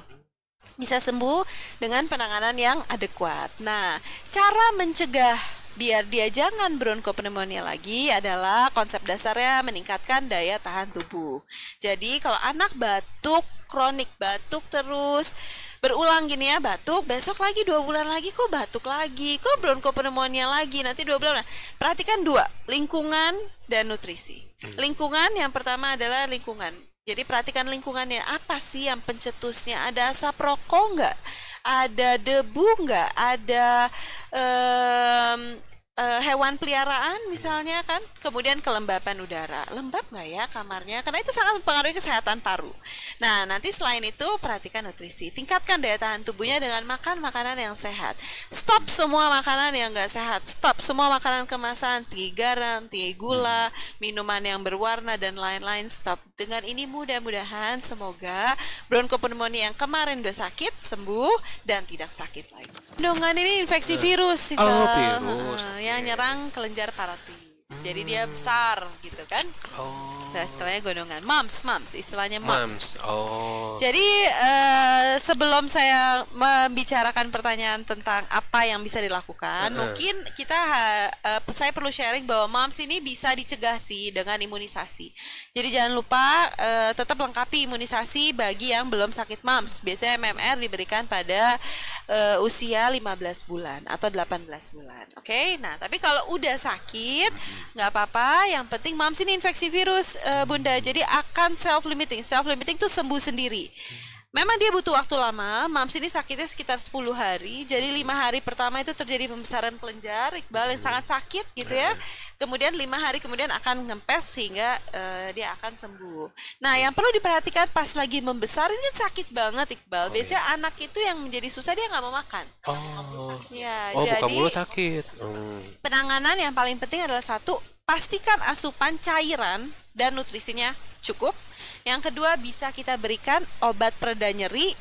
Speaker 1: Bisa sembuh dengan penanganan yang adekuat. Nah, cara mencegah biar dia jangan bronchopneumonia lagi adalah konsep dasarnya meningkatkan daya tahan tubuh. Jadi kalau anak batuk, kronik batuk terus, berulang gini ya, batuk, besok lagi 2 bulan lagi kok batuk lagi, kok bronchopneumonia lagi, nanti 2 bulan. Nah, perhatikan 2, lingkungan dan nutrisi. Lingkungan yang pertama adalah lingkungan. Jadi perhatikan lingkungannya, apa sih yang pencetusnya, ada asap rokok nggak? Ada debu nggak? Ada hewan peliharaan misalnya kan, kemudian kelembapan udara, lembab nggak ya kamarnya, karena itu sangat mempengaruhi kesehatan paru. Nah, nanti selain itu perhatikan nutrisi, tingkatkan daya tahan tubuhnya dengan makan makanan yang sehat. Stop semua makanan yang nggak sehat, stop semua makanan kemasan, tinggi garam, tinggi gula, minuman yang berwarna dan lain-lain, stop. Dengan ini mudah-mudahan semoga bronchopneumonia yang kemarin udah sakit sembuh dan tidak sakit lagi. Gondongan ini infeksi virus sih,
Speaker 3: virus.
Speaker 1: Yang nyerang kelenjar parotis. Jadi dia besar gitu kan. Istilahnya gondongan. Mams, istilahnya mams. Jadi sebelum saya membicarakan pertanyaan tentang apa yang bisa dilakukan, mungkin saya perlu sharing bahwa mams ini bisa dicegah sih dengan imunisasi. Jadi jangan lupa tetap lengkapi imunisasi bagi yang belum sakit mams. Biasanya MMR diberikan pada usia 15 bulan atau 18 bulan. Oke? Nah, tapi kalau udah sakit nggak apa-apa, yang penting mams ini infeksi virus, Bunda, jadi akan self-limiting tuh sembuh sendiri. Memang dia butuh waktu lama. Mams ini sakitnya sekitar 10 hari. Jadi 5 hari pertama itu terjadi pembesaran kelenjar, Iqbal, yang sangat sakit gitu ya. Kemudian 5 hari kemudian akan ngempes sehingga dia akan sembuh. Nah, yang perlu diperhatikan pas lagi membesar ini kan sakit banget, Iqbal. Biasanya anak itu yang menjadi susah, dia nggak mau makan. Ya, jadi
Speaker 3: bukan mulut sakit.
Speaker 1: Penanganan yang paling penting adalah satu, pastikan asupan cairan dan nutrisinya cukup. Yang kedua, bisa kita berikan obat pereda nyeri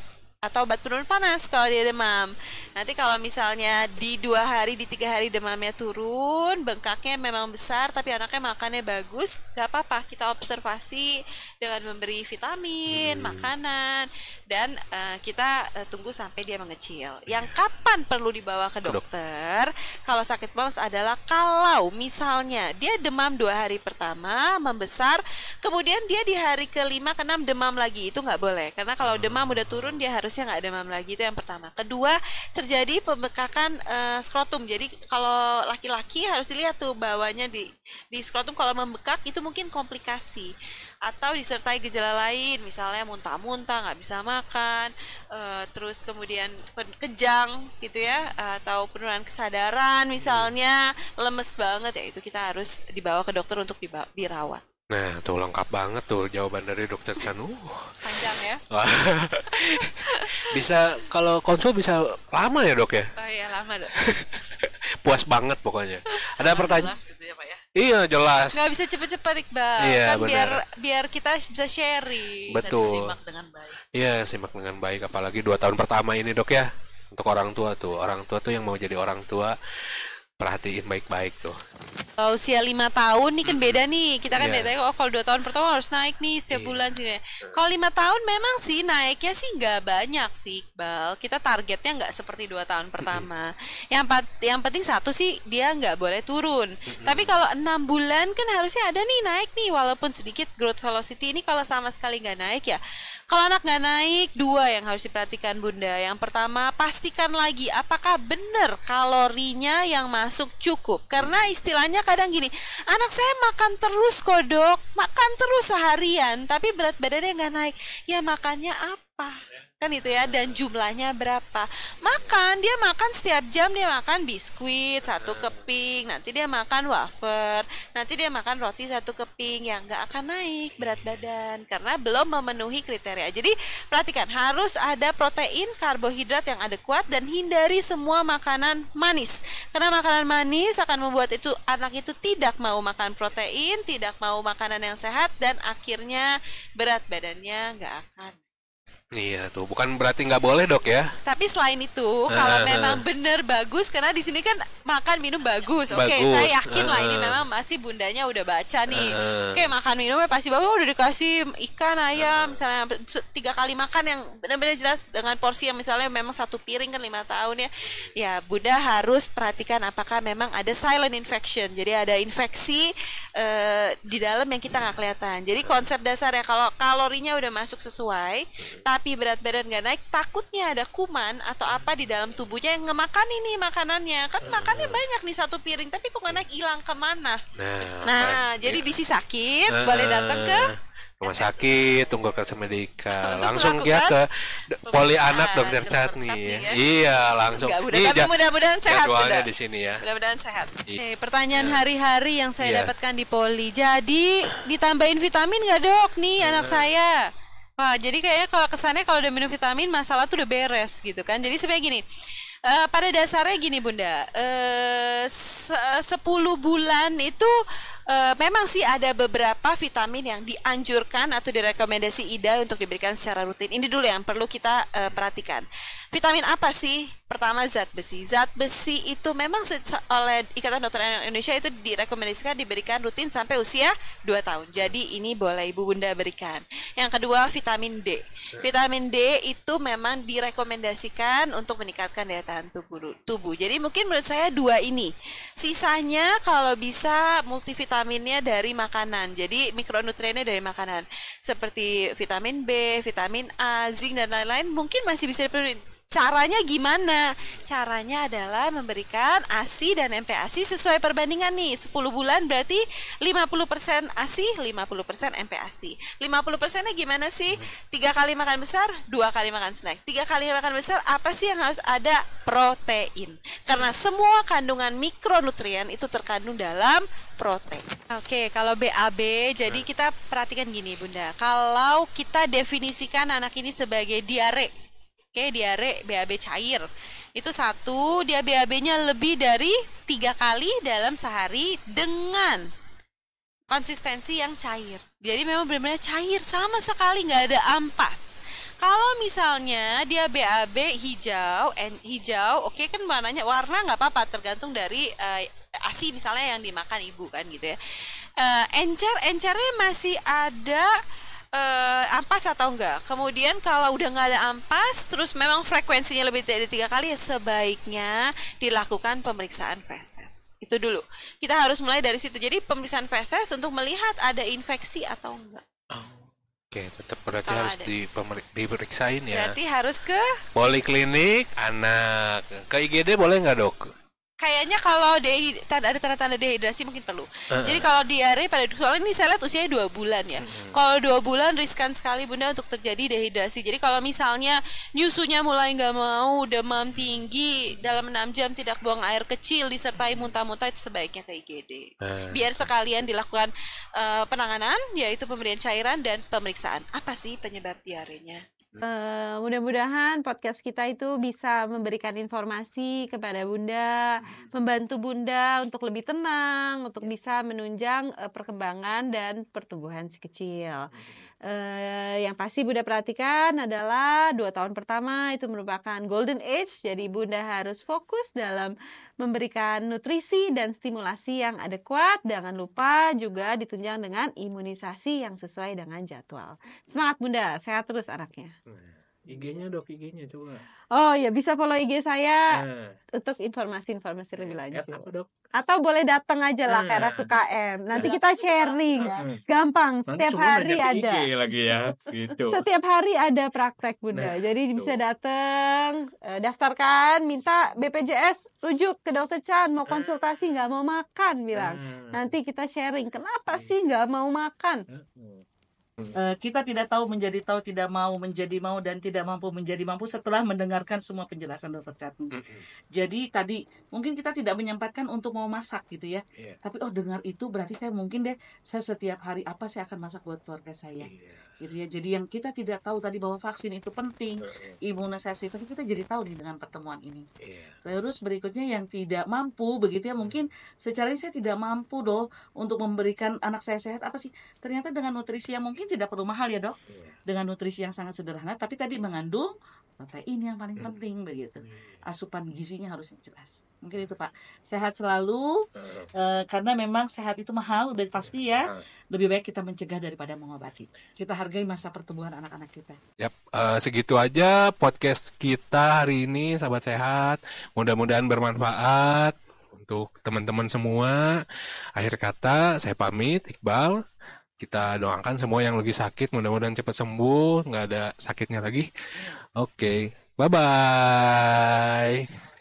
Speaker 1: atau obat penurun panas kalau dia demam. Nanti kalau misalnya di 2 hari, di 3 hari demamnya turun, bengkaknya memang besar, tapi anaknya makannya bagus, gak apa-apa. Kita observasi dengan memberi vitamin, makanan, dan kita tunggu sampai dia mengecil. Yang kapan perlu dibawa ke dokter kalau sakit paus adalah kalau misalnya dia demam 2 hari pertama, membesar, kemudian dia di hari ke-5, ke-6 demam lagi, itu nggak boleh. Karena kalau demam udah turun, dia harusnya nggak demam lagi, itu yang pertama. Kedua, terjadi pembekakan skrotum. Jadi kalau laki-laki harus dilihat tuh bawahnya di skrotum, kalau membekak itu mungkin komplikasi atau disertai gejala lain, misalnya muntah-muntah, nggak bisa makan, terus kemudian kejang gitu ya, atau penurunan kesadaran misalnya, lemes banget, ya itu kita harus dibawa ke dokter untuk dirawat.
Speaker 3: Nah, tuh lengkap banget tuh jawaban dari Dokter Chan.
Speaker 1: Panjang ya.
Speaker 3: Bisa kalau konsul bisa lama ya, Dok ya?
Speaker 1: Oh iya, lama, Dok.
Speaker 3: Puas banget pokoknya. Ada pertanyaan?
Speaker 2: Gitu ya, Pak ya.
Speaker 3: Iya, jelas.
Speaker 1: Nggak bisa cepet-cepet, Iqbal.
Speaker 3: Iya,
Speaker 1: kan
Speaker 3: benar.
Speaker 1: biar kita bisa sharing.
Speaker 3: Betul.
Speaker 2: Bisa disimak dengan baik.
Speaker 3: Iya, simak dengan baik, apalagi 2 tahun pertama ini, Dok ya. Untuk orang tua tuh yang mau jadi orang tua, perhatiin baik-baik tuh.
Speaker 1: Kalau usia 5 tahun nih kan beda nih. Kita kan
Speaker 3: Iya.
Speaker 1: kalau 2 tahun pertama harus naik nih setiap bulan sih. Kalau 5 tahun memang sih naiknya sih nggak banyak sih, Iqbal. Kita targetnya nggak seperti 2 tahun pertama. Yang penting satu sih dia nggak boleh turun. Tapi kalau 6 bulan kan harusnya ada nih naik nih, walaupun sedikit. Growth velocity ini kalau sama sekali nggak naik ya. Kalau anak nggak naik, 2 yang harus diperhatikan Bunda. Yang pertama, pastikan lagi apakah benar kalorinya yang masuk cukup. Karena istilahnya kadang gini, anak saya makan terus kok, Dok, makan terus seharian, tapi berat badannya nggak naik. Ya makannya apa? Kan itu ya, dan jumlahnya berapa. Dia makan setiap jam, dia makan biskuit 1 keping, nanti dia makan wafer, nanti dia makan roti 1 keping, yang nggak akan naik berat badan karena belum memenuhi kriteria. Jadi perhatikan, harus ada protein, karbohidrat yang adekuat, dan hindari semua makanan manis, karena makanan manis akan membuat anak itu tidak mau makan protein, tidak mau makanan yang sehat, dan akhirnya berat badannya nggak akan.
Speaker 3: Iya tuh, bukan berarti nggak boleh, Dok ya.
Speaker 1: Tapi selain itu, kalau memang bener bagus, karena di sini kan makan minum bagus. Oke,
Speaker 3: Bagus.
Speaker 1: saya yakin lah ini memang masih bundanya udah baca nih. Oke, makan minumnya pasti bagus. Udah dikasih ikan, ayam, misalnya 3 kali makan yang benar-benar jelas dengan porsi yang misalnya memang 1 piring kan 5 tahun ya. Ya, Bunda harus perhatikan apakah memang ada silent infection. Jadi ada infeksi di dalam yang kita nggak kelihatan. Jadi konsep dasarnya kalau kalorinya udah masuk sesuai, tapi berat badan nggak naik, takutnya ada kuman atau apa di dalam tubuhnya yang ngemakan ini makanannya. Kan makannya banyak nih 1 piring, tapi kok nggak naik, hilang kemana? Nah, jadi bisa sakit, boleh datang ke
Speaker 3: rumah sakit, Unggul Kersa Medika. Langsung ya ke poli anak Dokter Chat nih. Iya, langsung.
Speaker 1: Tapi mudah-mudahan sehat.
Speaker 3: Jadwalnya di sini ya.
Speaker 1: Mudah-mudahan sehat. Pertanyaan hari-hari yang saya dapatkan di poli. Jadi ditambahin vitamin nggak, Dok? Nih anak saya. Wah, jadi kayaknya kalau kesannya kalau udah minum vitamin masalah tuh udah beres gitu kan. Jadi sebenarnya gini, pada dasarnya gini Bunda, 10 bulan itu memang sih ada beberapa vitamin yang dianjurkan atau direkomendasi IDA untuk diberikan secara rutin. Ini dulu yang perlu kita perhatikan. Vitamin apa sih? Pertama, zat besi. Zat besi itu memang oleh Ikatan Dokter Anak Indonesia itu direkomendasikan diberikan rutin sampai usia 2 tahun. Jadi ini boleh Ibu Bunda berikan. Yang kedua, vitamin D. Vitamin D itu memang direkomendasikan untuk meningkatkan daya tahan tubuh. Jadi mungkin menurut saya 2 ini. Sisanya kalau bisa multivitaminnya dari makanan. Jadi mikronutriennya dari makanan. Seperti vitamin B, vitamin A, zinc dan lain-lain mungkin masih bisa dipenuhi. Caranya gimana? Caranya adalah memberikan ASI dan MPASI sesuai perbandingan nih. 10 bulan berarti 50% ASI, 50% MPASI. 50%-nya gimana sih? 3 kali makan besar, 2 kali makan snack. 3 kali makan besar, apa sih yang harus ada? Protein. Karena semua kandungan mikronutrien itu terkandung dalam protein. Oke, kalau BAB, jadi kita perhatikan gini Bunda. Kalau kita definisikan anak ini sebagai diare, diare BAB cair. Itu 1, dia BAB-nya lebih dari 3 kali dalam sehari dengan konsistensi yang cair. Jadi memang benar-benar cair, sama sekali nggak ada ampas. Kalau misalnya dia BAB hijau, oke kan warna nggak apa-apa, tergantung dari ASI misalnya yang dimakan ibu kan gitu ya. Encernya masih ada ampas atau enggak. Kemudian kalau udah nggak ada ampas, terus memang frekuensinya lebih dari 3 kali, ya sebaiknya dilakukan pemeriksaan feses. Itu dulu. Kita harus mulai dari situ. Jadi pemeriksaan feses untuk melihat ada infeksi atau enggak.
Speaker 3: Oke, tetap berarti harus diperiksain ya.
Speaker 1: Berarti harus ke
Speaker 3: poliklinik anak. Ke IGD boleh nggak, Dok?
Speaker 1: Kayaknya kalau ada tanda-tanda dehidrasi mungkin perlu. Jadi kalau diare soalnya ini saya lihat usianya 2 bulan ya. Kalau 2 bulan riskan sekali Bunda untuk terjadi dehidrasi. Jadi kalau misalnya nyusunya mulai nggak mau, demam tinggi, dalam 6 jam tidak buang air kecil, disertai muntah-muntah, itu sebaiknya ke IGD. Biar sekalian dilakukan penanganan, yaitu pemberian cairan dan pemeriksaan. Apa sih penyebab diarenya? Mudah-mudahan podcast kita itu bisa memberikan informasi kepada Bunda, membantu Bunda untuk lebih tenang, untuk bisa menunjang perkembangan dan pertumbuhan si kecil. Yang pasti Bunda perhatikan adalah 2 tahun pertama itu merupakan golden age, jadi Bunda harus fokus dalam memberikan nutrisi dan stimulasi yang adekuat. Jangan lupa juga ditunjang dengan imunisasi yang sesuai dengan jadwal. Semangat Bunda, sehat terus anaknya.
Speaker 3: IG-nya Dok, IG-nya coba.
Speaker 1: Oh ya, bisa follow IG saya untuk informasi-informasi lebih lanjut.
Speaker 3: Apa, Dok?
Speaker 1: Atau boleh datang aja lah ke RSUKM. Nanti kita sharing. Gampang, setiap hari ada.
Speaker 3: IG lagi ya, gitu.
Speaker 1: Setiap hari ada praktek Bunda. Jadi bisa datang, daftarkan, minta BPJS, rujuk ke Dokter Chan, mau konsultasi nggak mau makan bilang. Nanti kita sharing, kenapa sih nggak mau makan?
Speaker 2: Kita tidak tahu menjadi tahu, tidak mau menjadi mau, dan tidak mampu menjadi mampu setelah mendengarkan semua penjelasan Dokter Chatmu. Jadi tadi mungkin kita tidak menyempatkan untuk mau masak gitu ya. Tapi dengar itu berarti saya setiap hari saya akan masak buat keluarga saya. Gitu ya. Jadi yang kita tidak tahu tadi bahwa vaksin itu penting, imunisasi itu kita jadi tahu dengan pertemuan ini. Terus berikutnya yang tidak mampu begitu ya, mungkin secara ini saya tidak mampu untuk memberikan anak saya sehat, apa sih? Ternyata dengan nutrisi yang mungkin tidak perlu mahal ya Dok, dengan nutrisi yang sangat sederhana, tapi tadi mengandung protein yang paling penting begitu, asupan gizinya harus jelas. Mungkin itu Pak, sehat selalu, karena memang sehat itu mahal dan pasti ya, lebih baik kita mencegah daripada mengobati. Kita hargai masa pertumbuhan anak-anak kita.
Speaker 3: Segitu aja podcast kita hari ini, sahabat sehat. Mudah-mudahan bermanfaat untuk teman-teman semua. Akhir kata saya pamit, Iqbal. Kita doakan semua yang lagi sakit mudah-mudahan cepat sembuh, nggak ada sakitnya lagi. Oke, bye-bye.